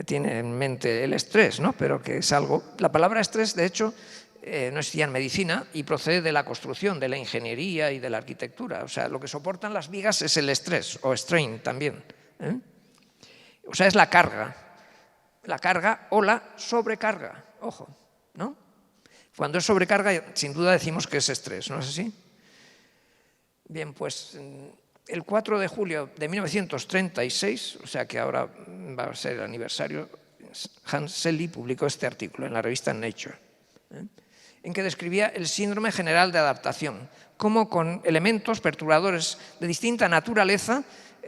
tiene en mente el estrés, ¿no? Pero que es algo... La palabra estrés, de hecho, no existía en medicina y procede de la construcción, de la ingeniería y de la arquitectura. O sea, lo que soportan las vigas es el estrés, o strain también. O sea, es la carga o la sobrecarga, ojo, ¿no? Cuando es sobrecarga, sin duda decimos que es estrés, ¿no es así? Bien, pues el 4 de julio de 1936, o sea que ahora va a ser el aniversario, Hans Selye publicó este artículo en la revista Nature, en que describía el síndrome general de adaptación, cómo con elementos perturbadores de distinta naturaleza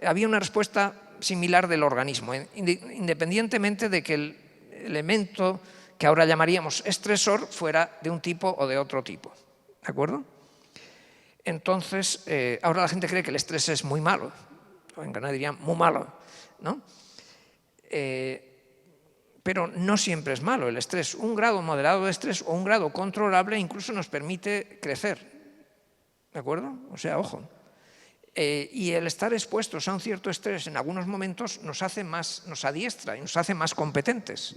había una respuesta similar del organismo, independientemente de que el elemento que ahora llamaríamos estresor fuera de un tipo o de otro tipo. ¿De acuerdo? Entonces, ahora la gente cree que el estrés es muy malo, o en Canadá dirían muy malo, ¿no? Pero no siempre es malo el estrés. Un grado moderado de estrés o un grado controlable incluso nos permite crecer, ¿de acuerdo? O sea, ojo. Y el estar expuestos a un cierto estrés en algunos momentos nos adiestra y nos hace más competentes.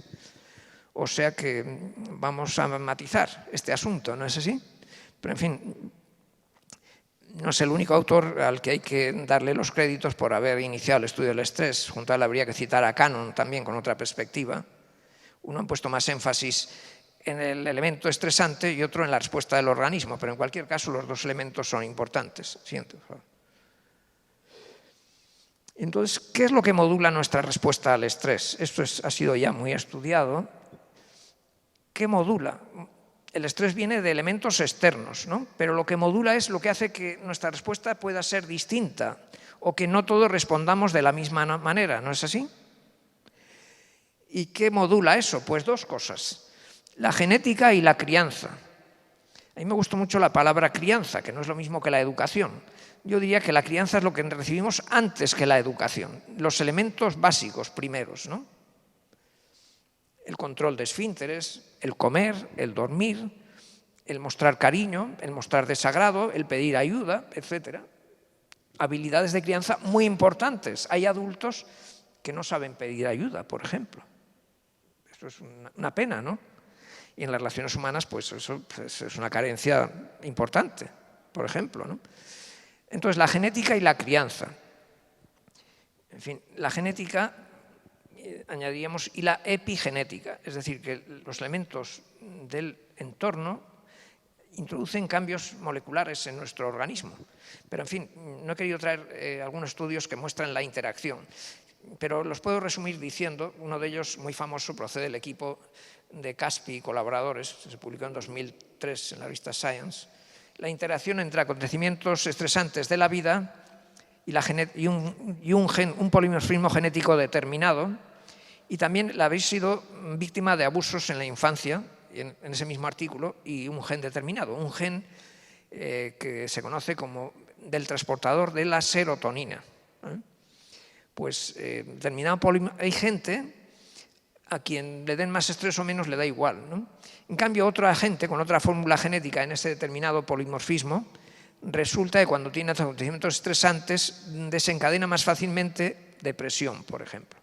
O sea que vamos a matizar este asunto, ¿no es así? Pero en fin, no es el único autor al que hay que darle los créditos por haber iniciado el estudio del estrés. Junto a él habría que citar a Cannon también con otra perspectiva. Uno ha puesto más énfasis en el elemento estresante y otro en la respuesta del organismo, pero en cualquier caso los dos elementos son importantes. Siguiente, por favor. Entonces, ¿qué es lo que modula nuestra respuesta al estrés? Esto ha sido ya muy estudiado. ¿Qué modula? El estrés viene de elementos externos, ¿no? Pero lo que modula es lo que hace que nuestra respuesta pueda ser distinta o que no todos respondamos de la misma manera, ¿no es así? ¿Y qué modula eso? Pues dos cosas, la genética y la crianza. A mí me gustó mucho la palabra crianza, que no es lo mismo que la educación. Yo diría que la crianza es lo que recibimos antes que la educación, los elementos básicos primeros, ¿no? el control de esfínteres, el comer, el dormir, el mostrar cariño, el mostrar desagrado, el pedir ayuda, etc. Habilidades de crianza muy importantes. Hay adultos que no saben pedir ayuda, por ejemplo. Eso es una pena, ¿no? Y en las relaciones humanas, pues eso pues, es una carencia importante, por ejemplo, ¿no? Entonces, la genética y la crianza. En fin, la genética, añadiríamos, y la epigenética, es decir, que los elementos del entorno introducen cambios moleculares en nuestro organismo. Pero, en fin, no he querido traer algunos estudios que muestran la interacción, pero los puedo resumir diciendo, uno de ellos muy famoso procede del equipo de Caspi y colaboradores, se publicó en 2003 en la revista Science, la interacción entre acontecimientos estresantes de la vida y un polimorfismo genético determinado, y también habéis sido víctima de abusos en la infancia, en ese mismo artículo, y un gen determinado, un gen que se conoce como del transportador de la serotonina. Pues hay gente a quien le den más estrés o menos le da igual, ¿no? En cambio, otra gente con otra fórmula genética en ese determinado polimorfismo resulta que cuando tiene acontecimientos estresantes desencadena más fácilmente depresión, por ejemplo.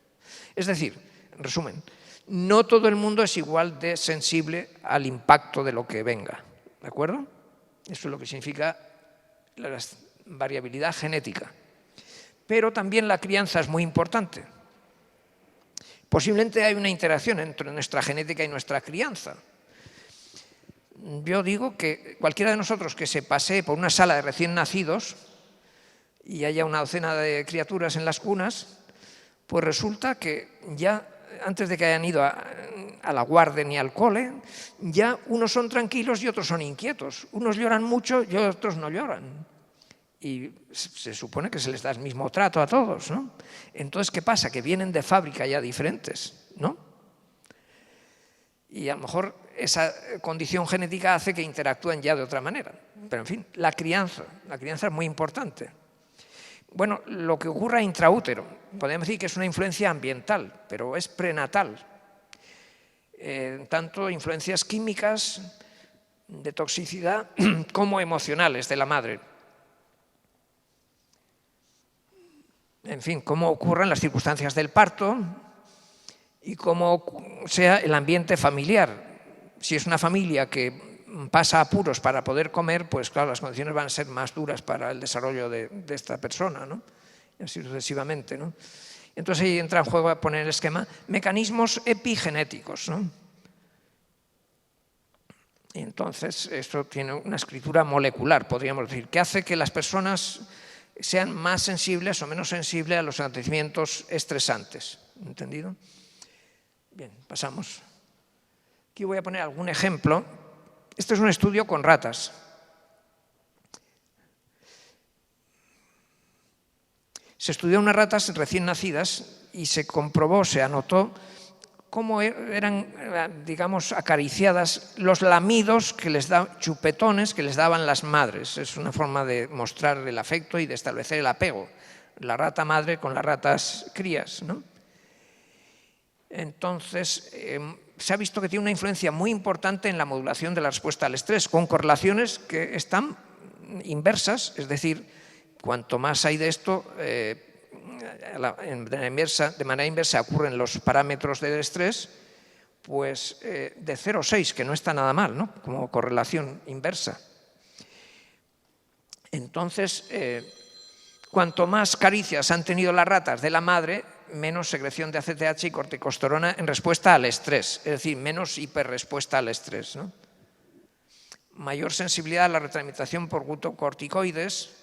Es decir, en resumen, no todo el mundo es igual de sensible al impacto de lo que venga, ¿de acuerdo? Eso es lo que significa la variabilidad genética. Pero también la crianza es muy importante. Posiblemente hay una interacción entre nuestra genética y nuestra crianza. Yo digo que cualquiera de nosotros que se pasee por una sala de recién nacidos y haya una docena de criaturas en las cunas, pues resulta que ya antes de que hayan ido a la guardia ni al cole, ya unos son tranquilos y otros son inquietos. Unos lloran mucho y otros no lloran. Y se supone que se les da el mismo trato a todos, ¿no? Entonces, ¿qué pasa? Que vienen de fábrica ya diferentes, ¿no? Y a lo mejor esa condición genética hace que interactúen ya de otra manera. Pero, en fin, la crianza es muy importante. Bueno, lo que ocurra intraútero, podemos decir que es una influencia ambiental, pero es prenatal. Tanto influencias químicas, de toxicidad, como emocionales de la madre. En fin, cómo ocurran las circunstancias del parto y cómo sea el ambiente familiar. Si es una familia que pasa apuros para poder comer, pues claro, las condiciones van a ser más duras para el desarrollo de esta persona, ¿no? Y así sucesivamente, ¿no? Entonces ahí entra en juego, a poner el esquema, mecanismos epigenéticos, ¿no? Y entonces esto tiene una escritura molecular, podríamos decir, que hace que las personas sean más sensibles o menos sensibles a los acontecimientos estresantes. ¿Entendido? Bien, pasamos. Aquí voy a poner algún ejemplo. Este es un estudio con ratas. Se estudió unas ratas recién nacidas y se comprobó, se anotó cómo eran, digamos, acariciadas los lamidos que les daban, chupetones que les daban las madres. Es una forma de mostrar el afecto y de establecer el apego. La rata madre con las ratas crías, ¿no? Entonces, se ha visto que tiene una influencia muy importante en la modulación de la respuesta al estrés, con correlaciones que están inversas, es decir, cuanto más hay de esto, de manera inversa ocurren los parámetros del estrés, pues de 0 a 6, que no está nada mal, ¿no? Como correlación inversa. Entonces, cuanto más caricias han tenido las ratas de la madre, menos secreción de ACTH y corticosterona en respuesta al estrés, es decir, menos hiperrespuesta al estrés, ¿no? Mayor sensibilidad a la retroalimentación por glucocorticoides,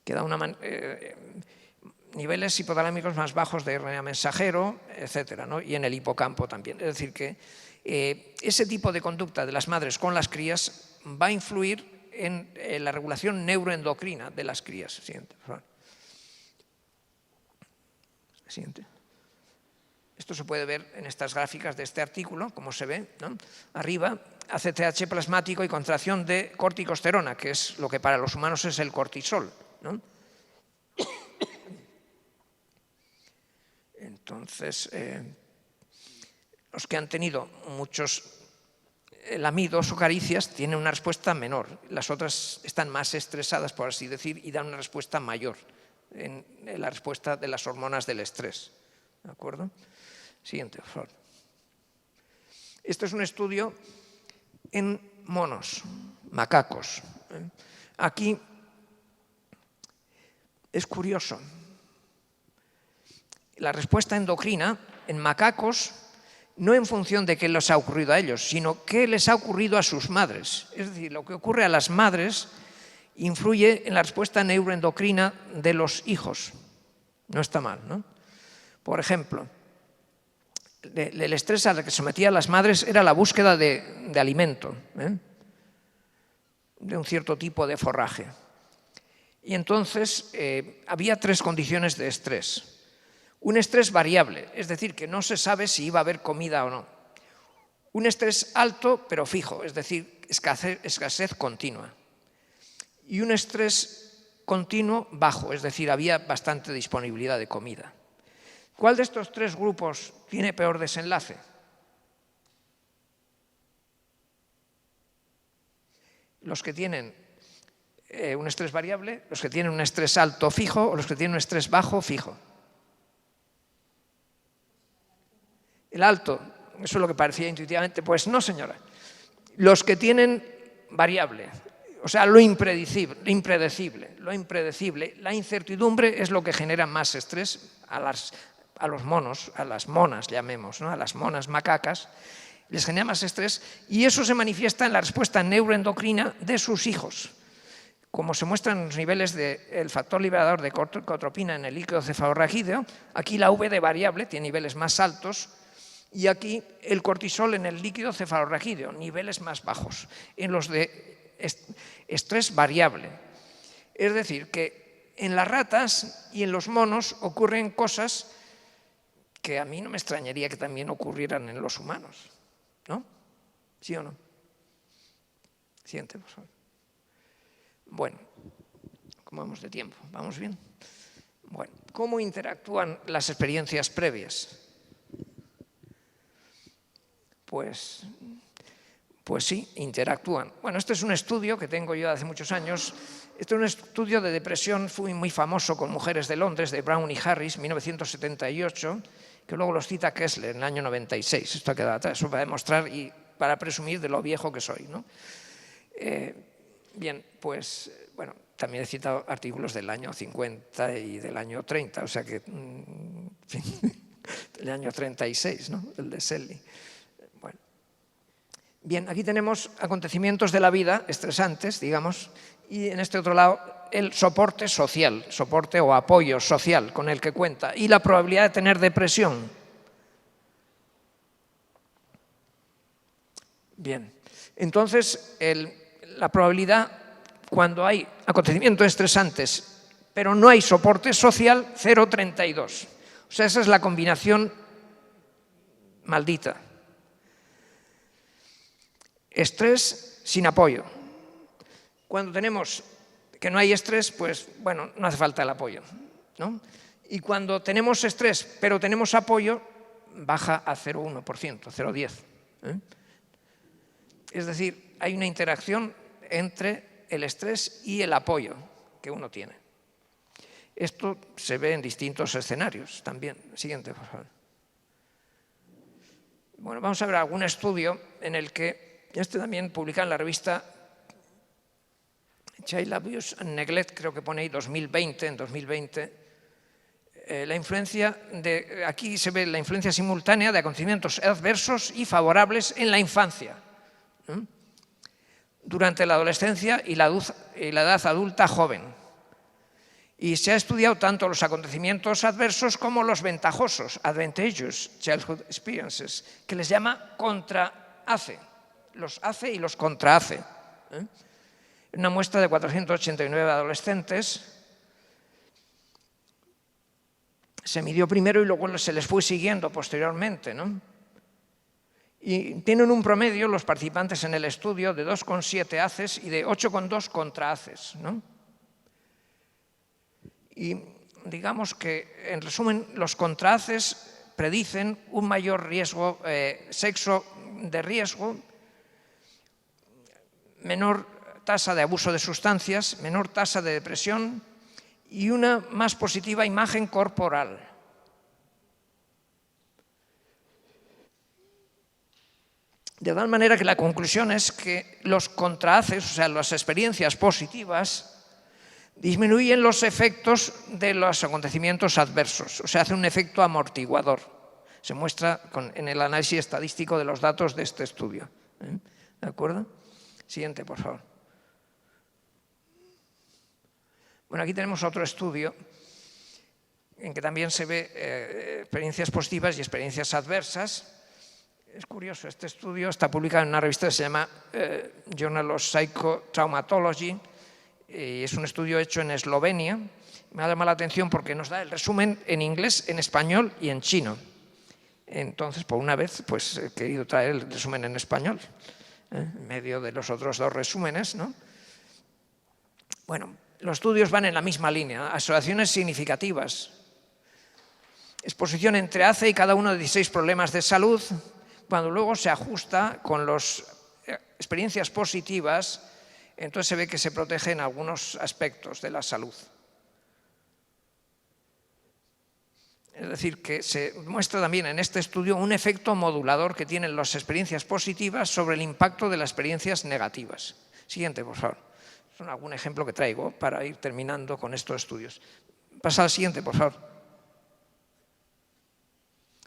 que da niveles hipotalámicos más bajos de RNA mensajero, etcétera, ¿no? Y en el hipocampo también. Es decir, que ese tipo de conducta de las madres con las crías va a influir en la regulación neuroendocrina de las crías. Siguiente, por favor. Siguiente. Esto se puede ver en estas gráficas de este artículo, como se ve, ¿no? Arriba, ACTH plasmático y contracción de corticosterona, que es lo que para los humanos es el cortisol, ¿no? Entonces, los que han tenido muchos lamidos o caricias tienen una respuesta menor. Las otras están más estresadas, por así decir, y dan una respuesta mayor en la respuesta de las hormonas del estrés. ¿De acuerdo? Siguiente, por favor. Este es un estudio en monos, macacos. Aquí es curioso. La respuesta endocrina en macacos, no en función de qué les ha ocurrido a ellos, sino qué les ha ocurrido a sus madres. Es decir, lo que ocurre a las madres influye en la respuesta neuroendocrina de los hijos. No está mal, ¿no? Por ejemplo, el estrés al que sometían las madres era la búsqueda de alimento, de un cierto tipo de forraje. Y entonces había tres condiciones de estrés. Un estrés variable, es decir, que no se sabe si iba a haber comida o no. Un estrés alto pero fijo, es decir, escasez continua. Y un estrés continuo bajo, es decir, había bastante disponibilidad de comida. ¿Cuál de estos tres grupos tiene peor desenlace? Los que tienen un estrés variable, los que tienen un estrés alto fijo o los que tienen un estrés bajo fijo. El alto, eso es lo que parecía intuitivamente, pues no, señora. Los que tienen variable, o sea, lo impredecible, la incertidumbre es lo que genera más estrés a los monos, a las monas, llamemos, ¿no? A las monas macacas, les genera más estrés y eso se manifiesta en la respuesta neuroendocrina de sus hijos. Como se muestran los niveles del factor liberador de corticotropina en el líquido cefalorraquídeo, aquí la V de variable tiene niveles más altos y aquí el cortisol en el líquido cefalorraquídeo, niveles más bajos, en los de estrés variable. Es decir, que en las ratas y en los monos ocurren cosas que a mí no me extrañaría que también ocurrieran en los humanos, ¿no? ¿Sí o no? Siguiente, por favor. Bueno, ¿cómo vamos de tiempo? ¿Vamos bien? Bueno, ¿cómo interactúan las experiencias previas? Pues sí, interactúan. Bueno, este es un estudio que tengo yo hace muchos años. Este es un estudio de depresión muy famoso con mujeres de Londres, de Brown y Harris, 1978, que luego los cita Kessler en el año 96. Esto ha quedado atrás, eso para demostrar y para presumir de lo viejo que soy, ¿no? Bien, pues, bueno, también he citado artículos del año 50 y del año 30, o sea que, del año 36, ¿no? El de Selly. Bueno. Bien, aquí tenemos acontecimientos de la vida, estresantes, digamos, y en este otro lado el soporte social, soporte o apoyo social con el que cuenta, y la probabilidad de tener depresión. Bien, entonces la probabilidad cuando hay acontecimientos estresantes pero no hay soporte social, 0,32. O sea, esa es la combinación maldita. Estrés sin apoyo. Cuando tenemos que no hay estrés, pues bueno, no hace falta el apoyo, ¿no? Y cuando tenemos estrés pero tenemos apoyo, baja a 0,1%, 0,10. Es decir, hay una interacción entre el estrés y el apoyo que uno tiene. Esto se ve en distintos escenarios también. Siguiente, por favor. Bueno, vamos a ver algún estudio en el que, este también publicado en la revista Child Abuse and Neglect, creo que pone ahí 2020, en 2020, la influencia aquí se ve la influencia simultánea de acontecimientos adversos y favorables en la infancia, durante la adolescencia y la edad adulta joven. Y se ha estudiado tanto los acontecimientos adversos como los ventajosos, advantageous childhood experiences, que les llama contra-ACE, los ACE y los contra-ACE. En una muestra de 489 adolescentes se midió primero y luego se les fue siguiendo posteriormente, ¿no? Y tienen un promedio los participantes en el estudio de 2,7 ACEs y de 8,2 contra-ACEs, ¿no? Y digamos que, en resumen, los contra-ACEs predicen un mayor riesgo, sexo de riesgo, menor tasa de abuso de sustancias, menor tasa de depresión y una más positiva imagen corporal. De tal manera que la conclusión es que los contrahaces, o sea, las experiencias positivas, disminuyen los efectos de los acontecimientos adversos, o sea, hace un efecto amortiguador. Se muestra en el análisis estadístico de los datos de este estudio. ¿De acuerdo? Siguiente, por favor. Bueno, aquí tenemos otro estudio en que también se ve experiencias positivas y experiencias adversas. Es curioso, este estudio está publicado en una revista que se llama Journal of Psychotraumatology, y es un estudio hecho en Eslovenia. Me ha llamado la atención porque nos da el resumen en inglés, en español y en chino. Entonces, por una vez, pues he querido traer el resumen en español, en medio de los otros dos resúmenes, ¿no? Bueno, los estudios van en la misma línea, asociaciones significativas, exposición entre ACE y cada uno de 16 problemas de salud, cuando luego se ajusta con las experiencias positivas, entonces se ve que se protegen algunos aspectos de la salud. Es decir, que se muestra también en este estudio un efecto modulador que tienen las experiencias positivas sobre el impacto de las experiencias negativas. Siguiente, por favor. Es algún ejemplo que traigo para ir terminando con estos estudios. Pasa al siguiente, por favor.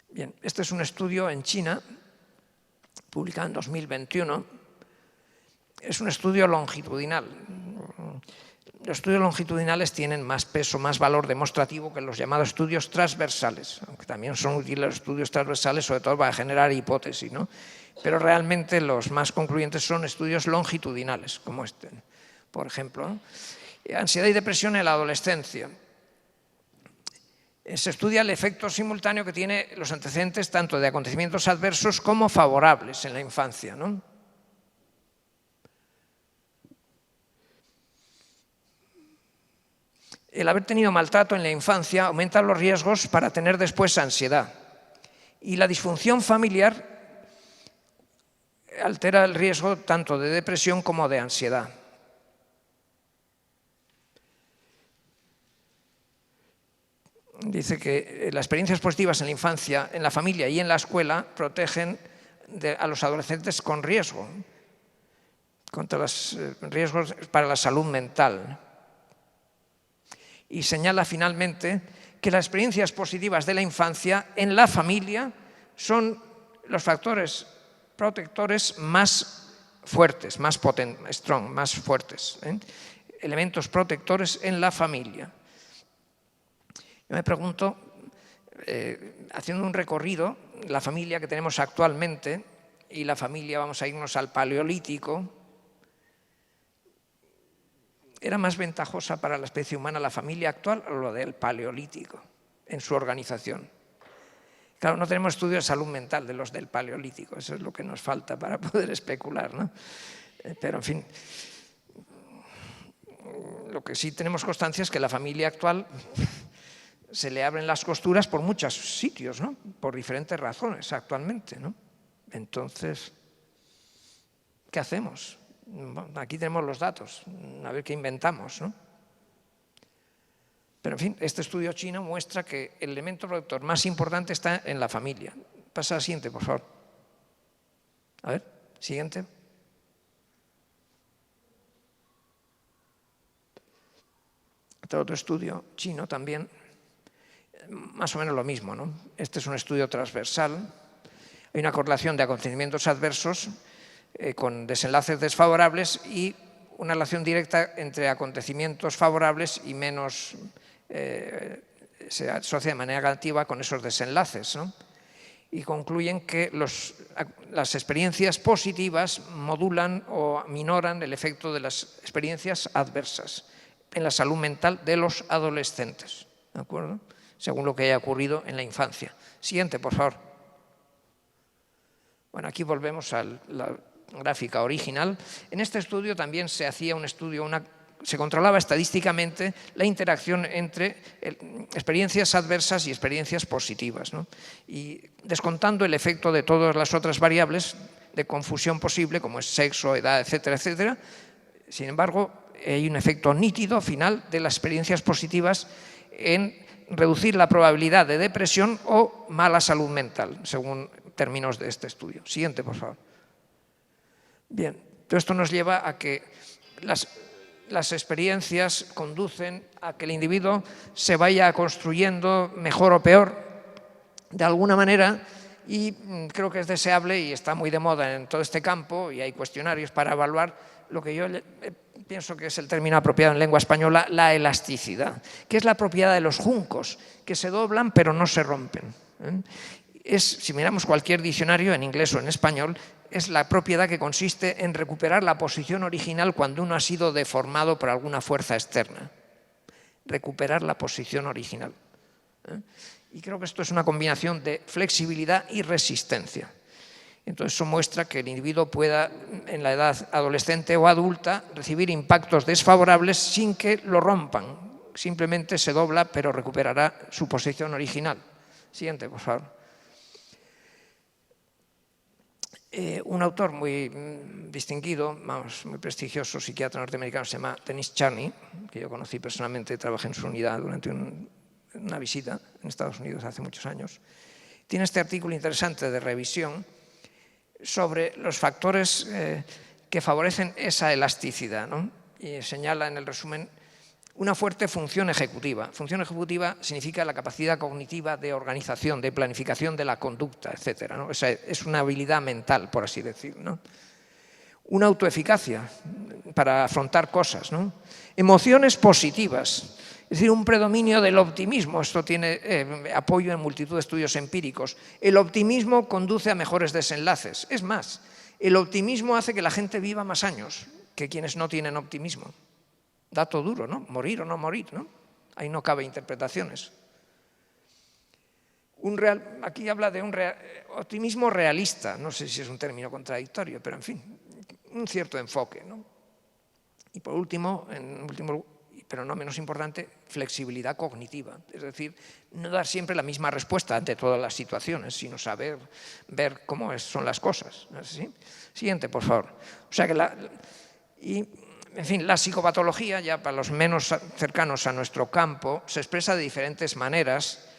Bien, este es un estudio en China, publicado en 2021. Es un estudio longitudinal. Los estudios longitudinales tienen más peso, más valor demostrativo que los llamados estudios transversales, aunque también son útiles los estudios transversales, sobre todo para generar hipótesis, ¿no? Pero realmente los más concluyentes son estudios longitudinales, como este, por ejemplo, ¿no? Ansiedad y depresión en la adolescencia. Se estudia el efecto simultáneo que tiene los antecedentes tanto de acontecimientos adversos como favorables en la infancia, ¿no? El haber tenido maltrato en la infancia aumenta los riesgos para tener después ansiedad. Y la disfunción familiar altera el riesgo tanto de depresión como de ansiedad. Dice que las experiencias positivas en la infancia, en la familia y en la escuela protegen a los adolescentes con riesgo, contra los riesgos para la salud mental. Y señala finalmente que las experiencias positivas de la infancia en la familia son los factores protectores más fuertes, más fuertes, elementos protectores en la familia. Yo me pregunto, haciendo un recorrido, la familia que tenemos actualmente y la familia, vamos a irnos al Paleolítico, ¿era más ventajosa para la especie humana la familia actual o lo del Paleolítico en su organización? Claro, no tenemos estudios de salud mental de los del Paleolítico, eso es lo que nos falta para poder especular, ¿no? Pero, en fin, lo que sí tenemos constancia es que la familia actual se le abren las costuras por muchos sitios, ¿no? Por diferentes razones actualmente, ¿no? Entonces, ¿qué hacemos? Bueno, aquí tenemos los datos, a ver qué inventamos, ¿no? Pero, en fin, este estudio chino muestra que el elemento protector más importante está en la familia. Pasa al siguiente, por favor. A ver, siguiente. Otro estudio chino también, más o menos lo mismo, ¿no? Este es un estudio transversal. Hay una correlación de acontecimientos adversos con desenlaces desfavorables y una relación directa entre acontecimientos favorables y menos, se asocia de manera negativa con esos desenlaces, ¿no? Y concluyen que las experiencias positivas modulan o minoran el efecto de las experiencias adversas en la salud mental de los adolescentes, ¿de acuerdo? Según lo que haya ocurrido en la infancia. Siguiente, por favor. Bueno, aquí volvemos a la gráfica original. En este estudio también se hacía un estudio, una se controlaba estadísticamente la interacción entre experiencias adversas y experiencias positivas, ¿no? Y descontando el efecto de todas las otras variables de confusión posible, como es sexo, edad, etcétera, etcétera. Sin embargo, hay un efecto nítido final de las experiencias positivas en reducir la probabilidad de depresión o mala salud mental, según términos de este estudio. Siguiente, por favor. Bien, todo esto nos lleva a que las experiencias conducen a que el individuo se vaya construyendo mejor o peor de alguna manera, y creo que es deseable y está muy de moda en todo este campo, y hay cuestionarios para evaluar lo que yo pienso que es el término apropiado en lengua española, la elasticidad, que es la propiedad de los juncos, que se doblan pero no se rompen. Si miramos cualquier diccionario, en inglés o en español, es la propiedad que consiste en recuperar la posición original cuando uno ha sido deformado por alguna fuerza externa. Recuperar la posición original. Y creo que esto es una combinación de flexibilidad y resistencia. Entonces eso muestra que el individuo pueda, en la edad adolescente o adulta, recibir impactos desfavorables sin que lo rompan. Simplemente se dobla, pero recuperará su posición original. Siguiente, por favor. Un autor muy distinguido, muy prestigioso, psiquiatra norteamericano, se llama Dennis Charney, que yo conocí personalmente, trabajé en su unidad durante una visita en Estados Unidos hace muchos años. Tiene este artículo interesante de revisión sobre los factores que favorecen esa elasticidad, ¿no? Y señala en el resumen una fuerte función ejecutiva. Función ejecutiva significa la capacidad cognitiva de organización, de planificación de la conducta, etc., ¿no? Esa es una habilidad mental, por así decir, ¿no? Una autoeficacia para afrontar cosas, ¿no? Emociones positivas, es decir, un predominio del optimismo. Esto tiene apoyo en multitud de estudios empíricos. El optimismo conduce a mejores desenlaces. Es más, el optimismo hace que la gente viva más años que quienes no tienen optimismo. Dato duro, ¿no? Morir o no morir, ¿no? Ahí no cabe interpretaciones. Aquí habla de un optimismo realista. No sé si es un término contradictorio, pero en fin, un cierto enfoque, ¿no? Y por último, pero no menos importante, flexibilidad cognitiva. Es decir, no dar siempre la misma respuesta ante todas las situaciones, sino saber ver cómo son las cosas. ¿No es así? Siguiente, por favor. O sea que en fin, la psicopatología, ya para los menos cercanos a nuestro campo, se expresa de diferentes maneras.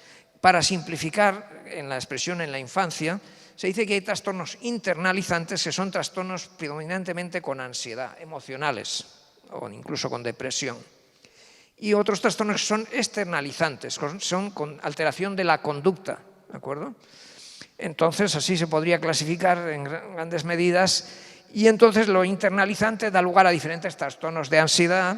Para simplificar en la expresión en la infancia, se dice que hay trastornos internalizantes que son trastornos predominantemente con ansiedad, emocionales, o incluso con depresión. Y otros trastornos que son externalizantes, son con alteración de la conducta, ¿de acuerdo? Entonces, así se podría clasificar en grandes medidas. Y entonces lo internalizante da lugar a diferentes trastornos de ansiedad,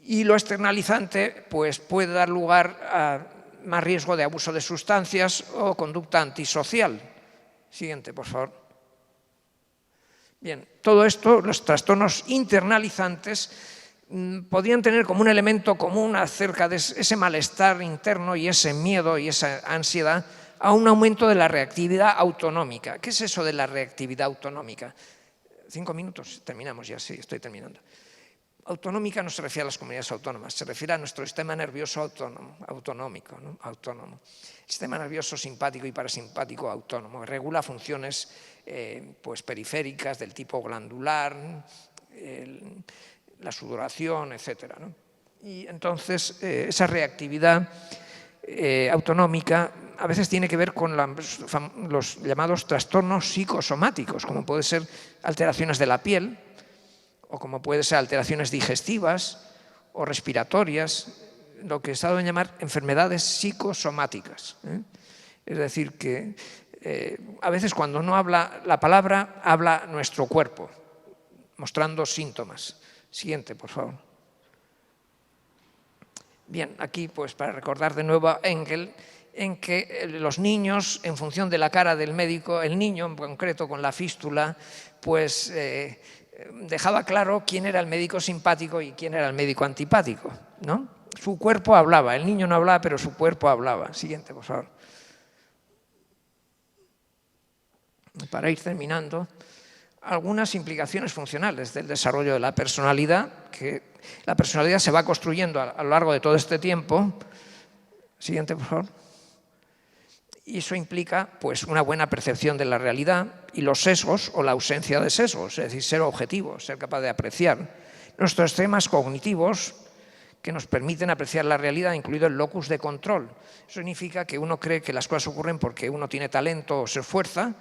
y lo externalizante pues, puede dar lugar a más riesgo de abuso de sustancias o conducta antisocial. Siguiente, por favor. Bien, todo esto, los trastornos internalizantes, podrían tener como un elemento común acerca de ese malestar interno y ese miedo y esa ansiedad a un aumento de la reactividad autonómica. ¿Qué es eso de la reactividad autonómica? 5 minutos, terminamos ya, sí, estoy terminando. Autonómica no se refiere a las comunidades autónomas, se refiere a nuestro sistema nervioso autonómico, ¿no? Autónomo. El sistema nervioso simpático y parasimpático autónomo, que regula funciones pues, periféricas del tipo glandular, la sudoración, etc., ¿no? Y entonces esa reactividad autonómica a veces tiene que ver con los llamados trastornos psicosomáticos, como pueden ser alteraciones de la piel, o como pueden ser alteraciones digestivas o respiratorias, lo que se ha dado a llamar enfermedades psicosomáticas. Es decir, que a veces cuando no habla la palabra, habla nuestro cuerpo, mostrando síntomas. Siguiente, por favor. Bien, aquí pues para recordar de nuevo a Engel, en que los niños, en función de la cara del médico, el niño en concreto con la fístula, pues dejaba claro quién era el médico simpático y quién era el médico antipático, ¿no? Su cuerpo hablaba, el niño no hablaba, pero su cuerpo hablaba. Siguiente, por favor. Para ir terminando, algunas implicaciones funcionales del desarrollo de la personalidad, que la personalidad se va construyendo a lo largo de todo este tiempo. Siguiente, por favor. Y eso implica pues, una buena percepción de la realidad y los sesgos o la ausencia de sesgos, es decir, ser objetivo, ser capaz de apreciar nuestros sistemas cognitivos que nos permiten apreciar la realidad, incluido el locus de control. Eso significa que uno cree que las cosas ocurren porque uno tiene talento o se esfuerza,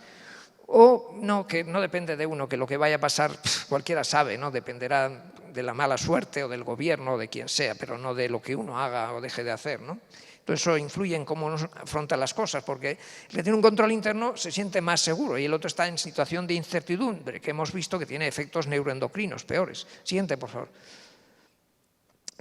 o no, que no depende de uno, que lo que vaya a pasar cualquiera sabe, ¿no? Dependerá de la mala suerte o del gobierno o de quien sea, pero no de lo que uno haga o deje de hacer, ¿no? Entonces eso influye en cómo uno afronta las cosas, porque el que tiene un control interno se siente más seguro y el otro está en situación de incertidumbre, que hemos visto que tiene efectos neuroendocrinos peores. Siguiente, por favor.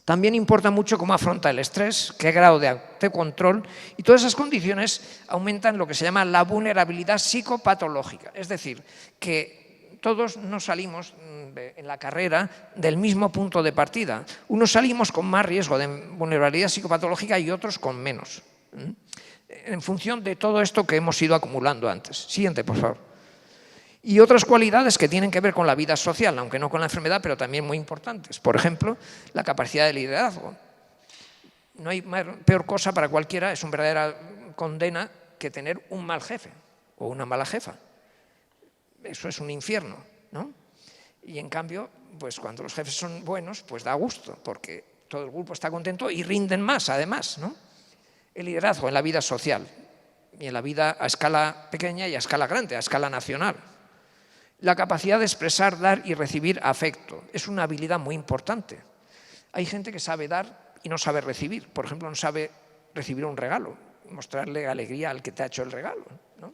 También importa mucho cómo afronta el estrés, qué grado de autocontrol, y todas esas condiciones aumentan lo que se llama la vulnerabilidad psicopatológica. Es decir, que todos no salimos en la carrera del mismo punto de partida. Unos salimos con más riesgo de vulnerabilidad psicopatológica y otros con menos, en función de todo esto que hemos ido acumulando antes. Siguiente, por favor. Y otras cualidades que tienen que ver con la vida social, aunque no con la enfermedad, pero también muy importantes. Por ejemplo, la capacidad de liderazgo. No hay peor cosa para cualquiera, es una verdadera condena, que tener un mal jefe o una mala jefa. Eso es un infierno, ¿no? Y en cambio, pues cuando los jefes son buenos, pues da gusto, porque todo el grupo está contento y rinden más, además, ¿no? El liderazgo en la vida social y en la vida a escala pequeña y a escala grande, a escala nacional. La capacidad de expresar, dar y recibir afecto es una habilidad muy importante. Hay gente que sabe dar y no sabe recibir. Por ejemplo, no sabe recibir un regalo, mostrarle alegría al que te ha hecho el regalo, ¿no?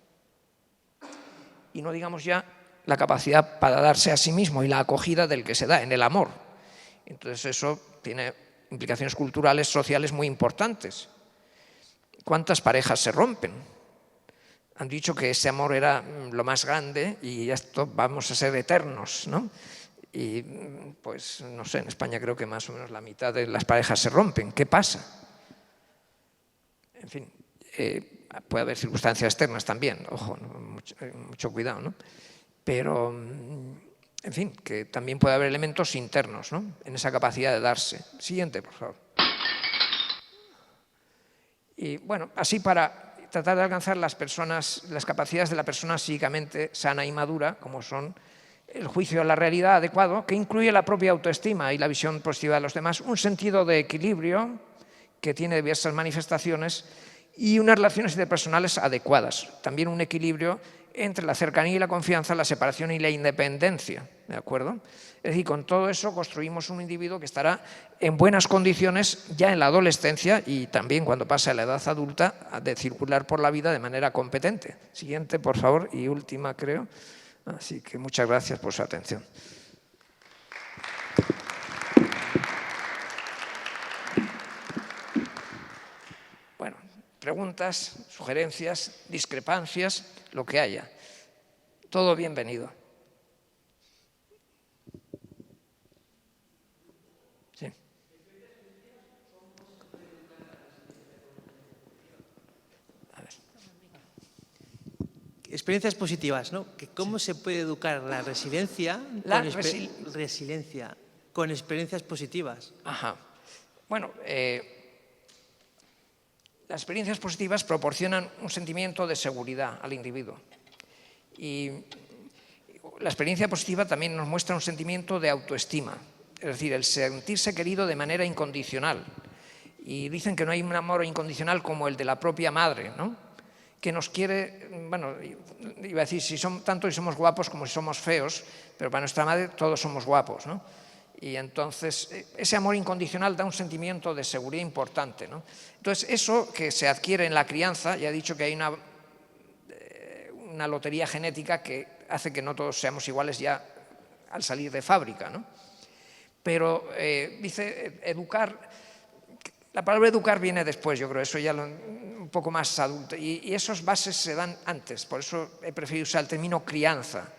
Y no digamos ya la capacidad para darse a sí mismo y la acogida del que se da, en el amor. Entonces eso tiene implicaciones culturales, sociales muy importantes. ¿Cuántas parejas se rompen? Han dicho que ese amor era lo más grande y esto vamos a ser eternos, ¿no? Y pues no sé, en España creo que más o menos la mitad de las parejas se rompen. ¿Qué pasa? En fin, puede haber circunstancias externas también, ojo, ¿no? mucho cuidado, ¿no? Pero, en fin, que también puede haber elementos internos, ¿no? En esa capacidad de darse. Siguiente, por favor. Y bueno, así para tratar de alcanzar las capacidades de la persona psíquicamente sana y madura, como son el juicio de la realidad adecuado, que incluye la propia autoestima y la visión positiva de los demás, un sentido de equilibrio que tiene diversas manifestaciones y unas relaciones interpersonales adecuadas. También un equilibrio entre la cercanía y la confianza, la separación y la independencia, ¿de acuerdo? Es decir, con todo eso construimos un individuo que estará en buenas condiciones ya en la adolescencia y también cuando pase a la edad adulta de circular por la vida de manera competente. Siguiente, por favor, y última, creo. Así que muchas gracias por su atención. Bueno, preguntas, sugerencias, discrepancias, lo que haya. Todo bienvenido. Sí. A ver. Experiencias positivas, ¿no? ¿Cómo se puede educar la resiliencia con experiencias positivas? Ajá. Bueno, las experiencias positivas proporcionan un sentimiento de seguridad al individuo. Y la experiencia positiva también nos muestra un sentimiento de autoestima, es decir, el sentirse querido de manera incondicional. Y dicen que no hay un amor incondicional como el de la propia madre, ¿no? Que nos quiere, bueno, iba a decir, tanto si somos guapos como si somos feos, pero para nuestra madre todos somos guapos, ¿no? Y entonces ese amor incondicional da un sentimiento de seguridad importante, ¿no? Entonces eso que se adquiere en la crianza, ya he dicho que hay una lotería genética que hace que no todos seamos iguales ya al salir de fábrica, ¿no? Pero dice educar, la palabra educar viene después, yo creo, eso ya un poco más adulto, y esas bases se dan antes, por eso he preferido usar el término crianza.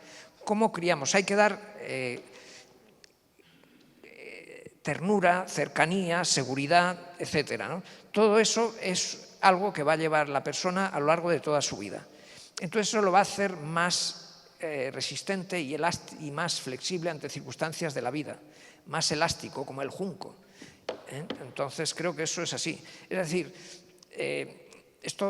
¿Cómo criamos? Hay que dar ternura, cercanía, seguridad, etcétera, ¿no? Todo eso es algo que va a llevar la persona a lo largo de toda su vida. Entonces eso lo va a hacer más resistente y más flexible ante circunstancias de la vida, más elástico, como el junco. Entonces, creo que eso es así. Es decir,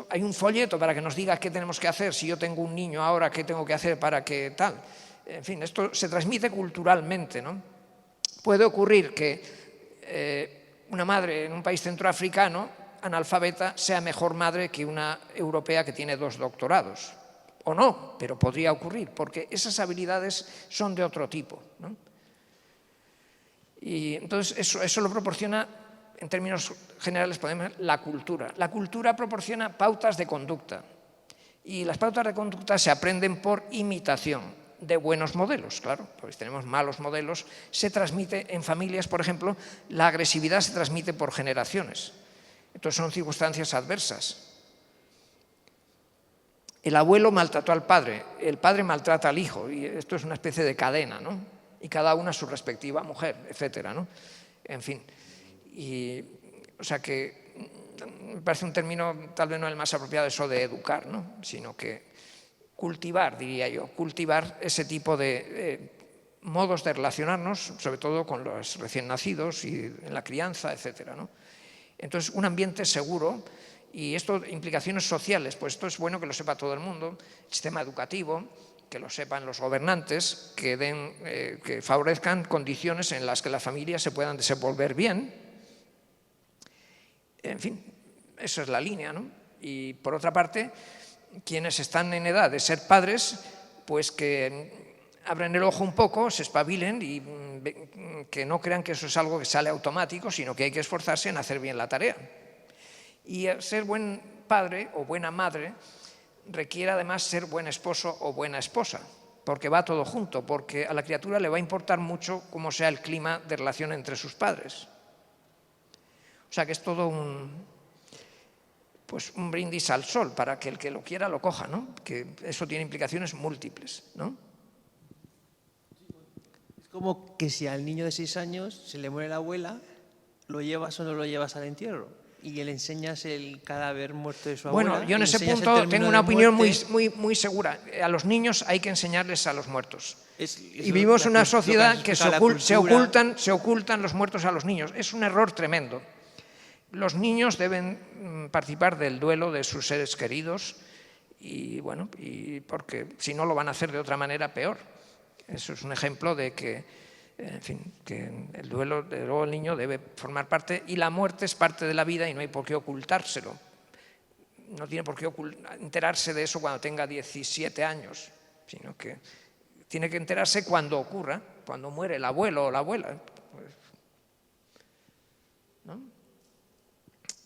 hay un folleto para que nos diga qué tenemos que hacer. Si yo tengo un niño ahora, ¿qué tengo que hacer para que tal? En fin, esto se transmite culturalmente, ¿no? Puede ocurrir que una madre en un país centroafricano, analfabeta, sea mejor madre que una europea que tiene 2 doctorados. O no, pero podría ocurrir, porque esas habilidades son de otro tipo, ¿no? Y entonces eso lo proporciona, en términos generales, podemos decir, la cultura. La cultura proporciona pautas de conducta, y las pautas de conducta se aprenden por imitación de buenos modelos, claro, porque si tenemos malos modelos, se transmite en familias, por ejemplo, la agresividad se transmite por generaciones. Entonces son circunstancias adversas. El abuelo maltrató al padre, el padre maltrata al hijo, y esto es una especie de cadena, ¿no? Y cada una su respectiva mujer, etcétera, ¿no? En fin, o sea que me parece un término tal vez no el más apropiado, eso de educar, ¿no? Sino que cultivar, diría yo, cultivar ese tipo de modos de relacionarnos, sobre todo con los recién nacidos y en la crianza, etcétera, ¿no? Entonces, un ambiente seguro. Y esto, implicaciones sociales, pues esto es bueno que lo sepa todo el mundo, el sistema educativo, que lo sepan los gobernantes, que favorezcan condiciones en las que las familias se puedan desenvolver bien. En fin, esa es la línea, ¿no? Y por otra parte, quienes están en edad de ser padres, pues que abren el ojo un poco, se espabilen y que no crean que eso es algo que sale automático, sino que hay que esforzarse en hacer bien la tarea. Y ser buen padre o buena madre requiere además ser buen esposo o buena esposa, porque va todo junto, porque a la criatura le va a importar mucho cómo sea el clima de relación entre sus padres. O sea que es todo un brindis al sol para que el que lo quiera lo coja, ¿no? Que eso tiene implicaciones múltiples, ¿no? Es como que si al niño de 6 años se le muere la abuela, ¿lo llevas o no lo llevas al entierro? Y le enseñas el cadáver muerto de su abuela. Bueno, yo en ese punto tengo una opinión muy segura. A los niños hay que enseñarles a los muertos. Y vivimos en una sociedad que se ocultan los muertos a los niños. Es un error tremendo. Los niños deben participar del duelo de sus seres queridos y porque si no lo van a hacer de otra manera peor. Eso es un ejemplo de que en fin, que el duelo, de luego el niño debe formar parte, y la muerte es parte de la vida y no hay por qué ocultárselo. No tiene por qué enterarse de eso cuando tenga 17 años, sino que tiene que enterarse cuando ocurra, cuando muere el abuelo o la abuela. ¿No?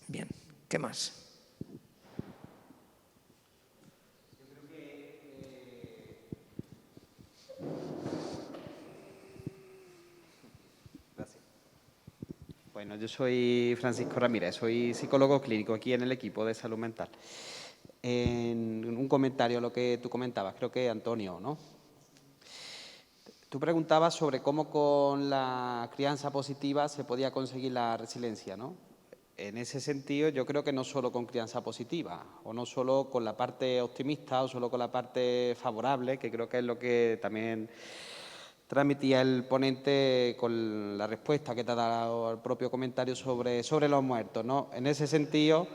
Bien, ¿qué más? Bueno, yo soy Francisco Ramírez, soy psicólogo clínico aquí en el equipo de salud mental. En un comentario a lo que tú comentabas, creo que Antonio, ¿no? Tú preguntabas sobre cómo con la crianza positiva se podía conseguir la resiliencia, ¿no? En ese sentido, yo creo que no solo con crianza positiva, o no solo con la parte optimista, o solo con la parte favorable, que creo que es lo que también transmitía el ponente con la respuesta que te ha dado al propio comentario sobre los muertos, ¿no? En ese sentido,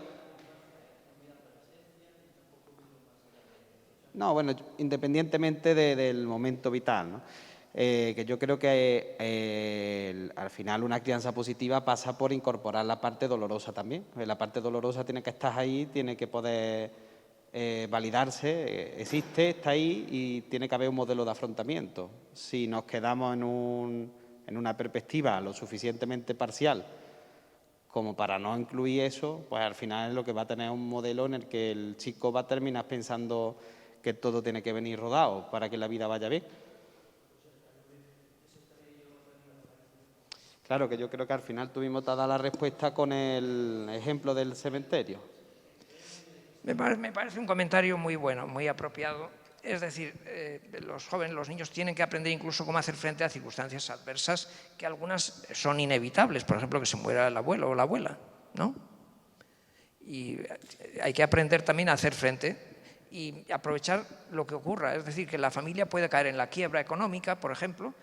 no, bueno, independientemente del momento vital, ¿no? Que yo creo que al final una crianza positiva pasa por incorporar la parte dolorosa también. La parte dolorosa tiene que estar ahí, tiene que poder validarse, existe, está ahí y tiene que haber un modelo de afrontamiento. Si nos quedamos en una perspectiva lo suficientemente parcial como para no incluir eso, pues al final lo que va a tener es un modelo en el que el chico va a terminar pensando que todo tiene que venir rodado para que la vida vaya bien. Claro, que yo creo que al final tuvimos toda la respuesta con el ejemplo del cementerio. Me parece un comentario muy bueno, muy apropiado. Es decir, los jóvenes, los niños tienen que aprender incluso cómo hacer frente a circunstancias adversas que algunas son inevitables, por ejemplo, que se muera el abuelo o la abuela, ¿no? Y hay que aprender también a hacer frente y aprovechar lo que ocurra. Es decir, que la familia puede caer en la quiebra económica, por ejemplo,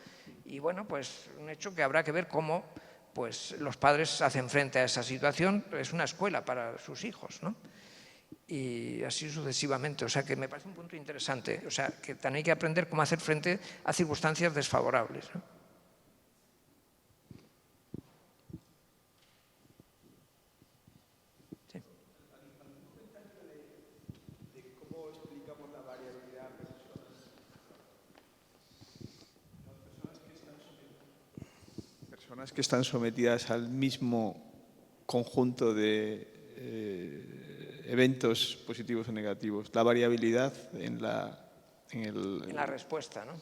y bueno, pues un hecho que habrá que ver cómo pues, los padres hacen frente a esa situación. Es una escuela para sus hijos, ¿no? Y así sucesivamente. O sea, que me parece un punto interesante. O sea, que también hay que aprender cómo hacer frente a circunstancias desfavorables, ¿no? Personas que están sometidas al mismo conjunto de eventos positivos o negativos, la variabilidad en la respuesta, ¿no?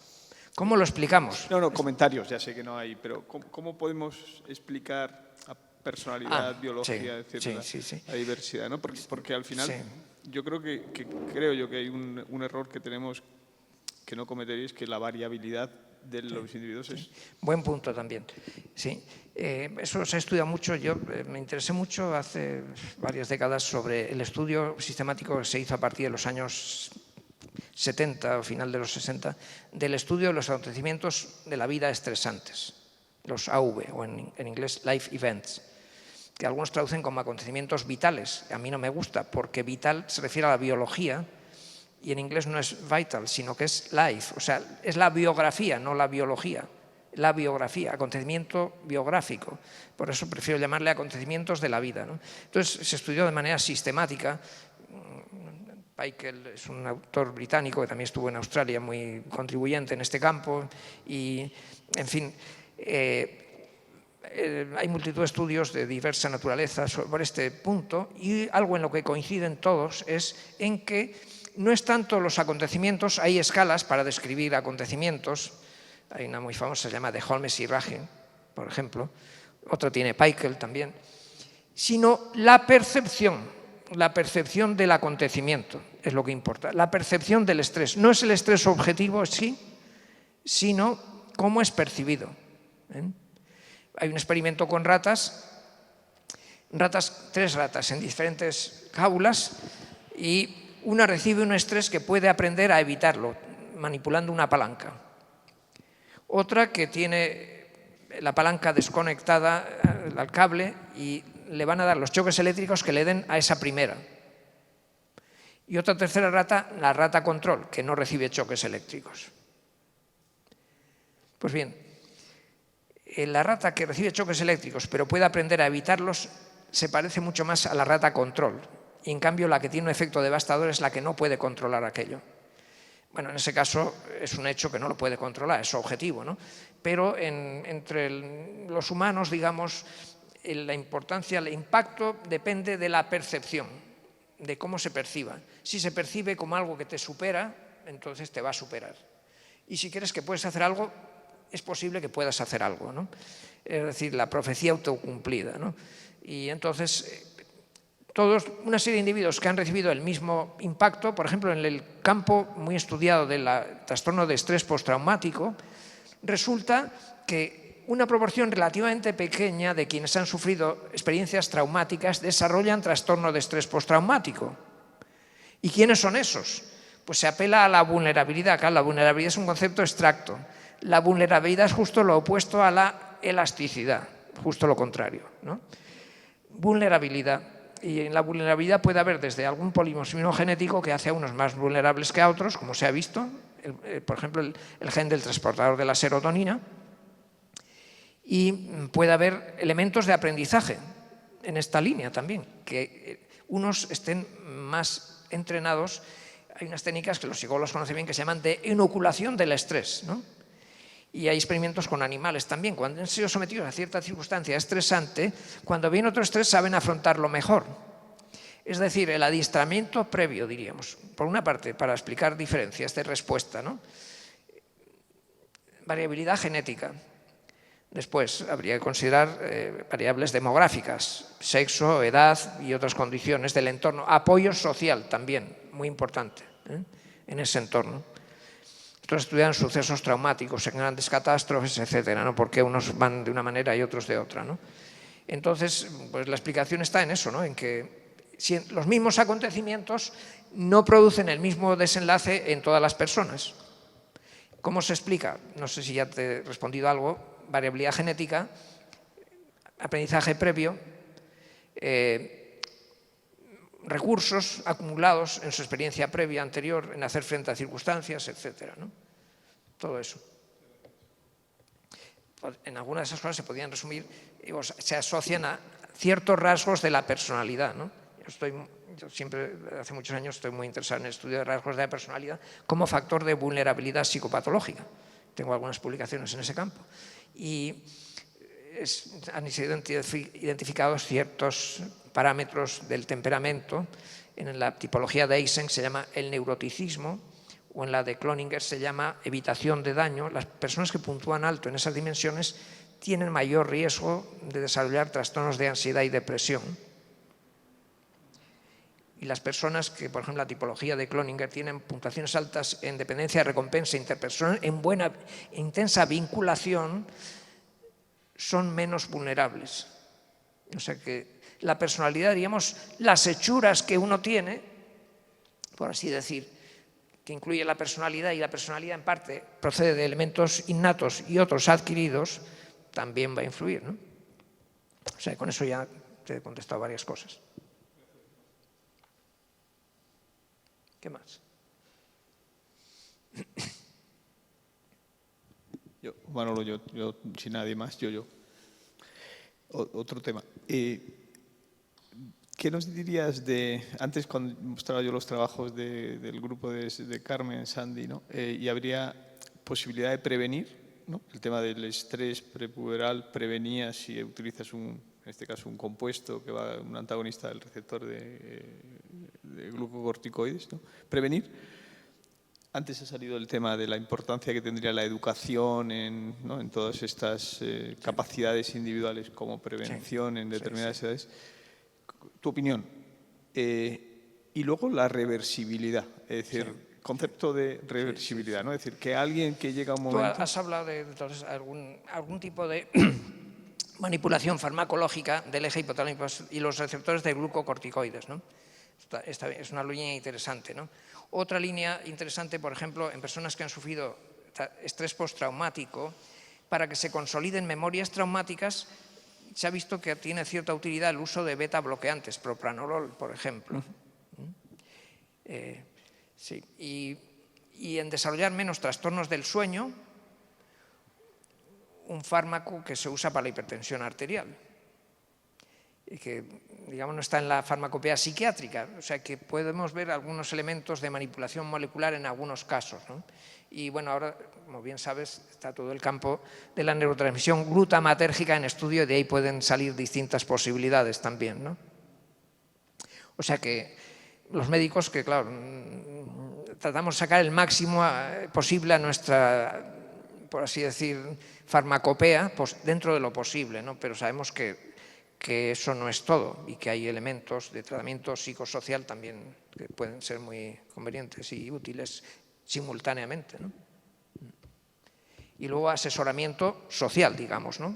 ¿Cómo lo explicamos? No, comentarios, ya sé que no hay, pero ¿cómo podemos explicar a personalidad, biología, etcétera, la diversidad, ¿no? Porque al final yo creo que hay un error que tenemos que no cometeréis, que la variabilidad de los individuos es... Buen punto también. Sí, eso se estudia mucho. Yo me interesé mucho hace varias décadas sobre el estudio sistemático que se hizo a partir de los años 70 o final de los 60, del estudio de los acontecimientos de la vida estresantes, los AV, o en inglés Life Events, que algunos traducen como acontecimientos vitales. A mí no me gusta, porque vital se refiere a la biología, y en inglés no es vital, sino que es life, o sea, es la biografía, no la biología. La biografía, acontecimiento biográfico. Por eso prefiero llamarle acontecimientos de la vida, ¿no? Entonces se estudió de manera sistemática. Peikel es un autor británico que también estuvo en Australia, muy contribuyente en este campo, y, en fin, hay multitud de estudios de diversa naturaleza sobre este punto, y algo en lo que coinciden todos es en que no es tanto los acontecimientos, hay escalas para describir acontecimientos. Hay una muy famosa, se llama de Holmes y Ragen, por ejemplo. Otra tiene Peikel también. Sino la percepción del acontecimiento es lo que importa. La percepción del estrés. No es el estrés objetivo, sí, sino cómo es percibido. Hay un experimento con tres ratas en diferentes jaulas, y una recibe un estrés que puede aprender a evitarlo manipulando una palanca. Otra que tiene la palanca desconectada al cable y le van a dar los choques eléctricos que le den a esa primera. Y otra tercera rata, la rata control, que no recibe choques eléctricos. Pues bien, la rata que recibe choques eléctricos pero puede aprender a evitarlos se parece mucho más a la rata control. Y en cambio la que tiene un efecto devastador es la que no puede controlar aquello. Bueno, en ese caso es un hecho que no lo puede controlar, es su objetivo, ¿no? Pero entre los humanos, digamos, la importancia, el impacto depende de la percepción, de cómo se perciba. Si se percibe como algo que te supera, entonces te va a superar. Y si crees que puedes hacer algo, es posible que puedas hacer algo, ¿no? Es decir, la profecía autocumplida, ¿no? Y entonces una serie de individuos que han recibido el mismo impacto, por ejemplo, en el campo muy estudiado del trastorno de estrés postraumático, resulta que una proporción relativamente pequeña de quienes han sufrido experiencias traumáticas desarrollan trastorno de estrés postraumático. ¿Y quiénes son esos? Pues se apela a la vulnerabilidad. Claro, la vulnerabilidad es un concepto abstracto. La vulnerabilidad es justo lo opuesto a la elasticidad, justo lo contrario, ¿no? Vulnerabilidad. Y en la vulnerabilidad puede haber desde algún polimorfismo genético que hace a unos más vulnerables que a otros, como se ha visto, por ejemplo, el gen del transportador de la serotonina, y puede haber elementos de aprendizaje en esta línea también, que unos estén más entrenados. Hay unas técnicas que los psicólogos conocen bien que se llaman de inoculación del estrés, ¿no? Y hay experimentos con animales también. Cuando han sido sometidos a cierta circunstancia estresante, cuando viene otro estrés saben afrontarlo mejor. Es decir, el adiestramiento previo, diríamos, por una parte, para explicar diferencias de respuesta, ¿no? Variabilidad genética. Después, habría que considerar variables demográficas, sexo, edad y otras condiciones del entorno. Apoyo social también, muy importante, en ese entorno. Estos estudian sucesos traumáticos en grandes catástrofes, etcétera, ¿no? Porque unos van de una manera y otros de otra, ¿no? Entonces, pues la explicación está en eso, ¿no? En que si los mismos acontecimientos no producen el mismo desenlace en todas las personas. ¿Cómo se explica? No sé si ya te he respondido algo. Variabilidad genética, aprendizaje previo, recursos acumulados en su experiencia previa anterior, en hacer frente a circunstancias, etcétera, ¿no? Todo eso. En algunas de esas cosas se podrían resumir, se asocian a ciertos rasgos de la personalidad, ¿no? Yo siempre, hace muchos años, estoy muy interesado en el estudio de rasgos de la personalidad como factor de vulnerabilidad psicopatológica. Tengo algunas publicaciones en ese campo. Y han sido identificados ciertos parámetros del temperamento. En la tipología de Eysenck se llama el neuroticismo, o en la de Cloninger se llama evitación de daño. Las personas que puntúan alto en esas dimensiones tienen mayor riesgo de desarrollar trastornos de ansiedad y depresión. Y las personas que, por ejemplo, la tipología de Cloninger tienen puntuaciones altas en dependencia, recompensa interpersonal, en buena, intensa vinculación, son menos vulnerables. O sea que la personalidad, diríamos, las hechuras que uno tiene, por así decir, que incluye la personalidad, y la personalidad en parte procede de elementos innatos y otros adquiridos, también va a influir, ¿no? O sea, con eso ya te he contestado varias cosas. ¿Qué más? Manolo, yo, sin nadie más, yo. Otro tema. ¿Qué nos dirías de, antes cuando mostraba yo los trabajos del grupo de Carmen, Sandy, ¿no? Y habría posibilidad de prevenir, ¿no? El tema del estrés prepuberal, prevenía si utilizas en este caso un compuesto que va, un antagonista del receptor de glucocorticoides, ¿no? Prevenir. Antes ha salido el tema de la importancia que tendría la educación en todas estas capacidades individuales como prevención en determinadas edades. Tu opinión. Y luego la reversibilidad, es decir, concepto de reversibilidad, ¿no? Es decir, que alguien que llega a un momento... Tú has hablado de entonces, algún tipo de manipulación farmacológica del eje hipotalámico y los receptores de glucocorticoides, ¿no? Esta es una línea interesante, ¿no? Otra línea interesante, por ejemplo, en personas que han sufrido estrés postraumático, para que se consoliden memorias traumáticas, se ha visto que tiene cierta utilidad el uso de beta bloqueantes, propranolol, por ejemplo. Sí. Y en desarrollar menos trastornos del sueño, un fármaco que se usa para la hipertensión arterial y que, digamos, no está en la farmacopea psiquiátrica, o sea que podemos ver algunos elementos de manipulación molecular en algunos casos, ¿no? Y bueno, ahora, como bien sabes, está todo el campo de la neurotransmisión glutamatérgica en estudio, y de ahí pueden salir distintas posibilidades también, ¿no? O sea que los médicos, que claro, tratamos de sacar el máximo posible a nuestra, por así decir, farmacopea, pues dentro de lo posible, ¿no? Pero sabemos que eso no es todo y que hay elementos de tratamiento psicosocial también que pueden ser muy convenientes y útiles simultáneamente, ¿no? Y luego asesoramiento social, digamos, ¿no?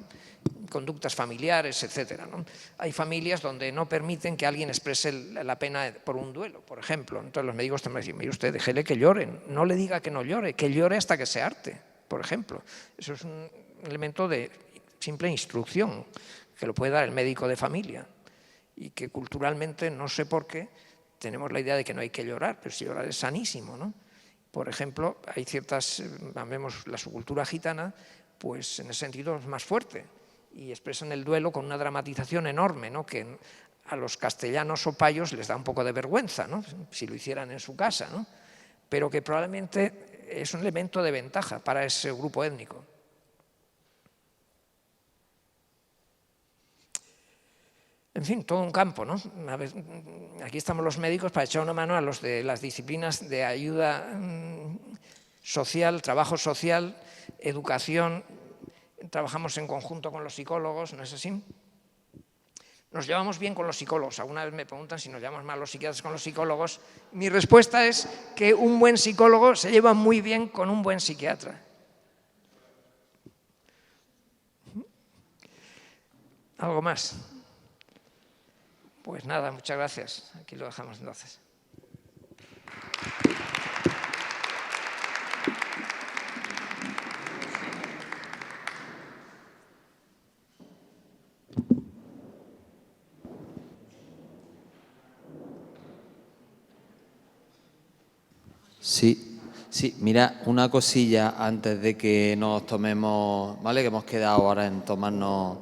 Conductas familiares, etcétera, ¿no? Hay familias donde no permiten que alguien exprese la pena por un duelo, por ejemplo. Entonces los médicos también dicen, mire usted, déjele que llore, no le diga que no llore, que llore hasta que se harte, por ejemplo. Eso es un elemento de simple instrucción que lo puede dar el médico de familia y que culturalmente, no sé por qué, tenemos la idea de que no hay que llorar, pero si llorar es sanísimo, ¿no? Por ejemplo, hay ciertas, vemos la subcultura gitana, pues en ese sentido es más fuerte y expresan el duelo con una dramatización enorme, ¿no? Que a los castellanos o payos les da un poco de vergüenza, ¿no? Si lo hicieran en su casa, ¿no? Pero que probablemente es un elemento de ventaja para ese grupo étnico. En fin, todo un campo, ¿no? Aquí estamos los médicos para echar una mano a los de las disciplinas de ayuda social, trabajo social, educación. Trabajamos en conjunto con los psicólogos, ¿no es así? Nos llevamos bien con los psicólogos. Alguna vez me preguntan si nos llevamos mal los psiquiatras con los psicólogos. Mi respuesta es que un buen psicólogo se lleva muy bien con un buen psiquiatra. ¿Algo más? Pues nada, muchas gracias. Aquí lo dejamos entonces. Sí, sí, mira, una cosilla antes de que nos tomemos, ¿vale? Que hemos quedado ahora en tomarnos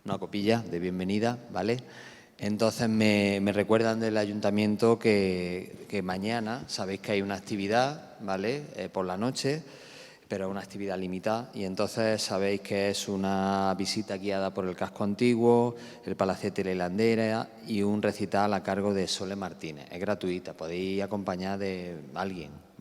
una copilla de bienvenida, ¿vale? Entonces me recuerdan del ayuntamiento que mañana, sabéis que hay una actividad, ¿vale? Por la noche, pero es una actividad limitada y entonces sabéis que es una visita guiada por el casco antiguo, el Palacete y la Hilandera y un recital a cargo de Sole Martínez. Es gratuita, podéis acompañar de alguien.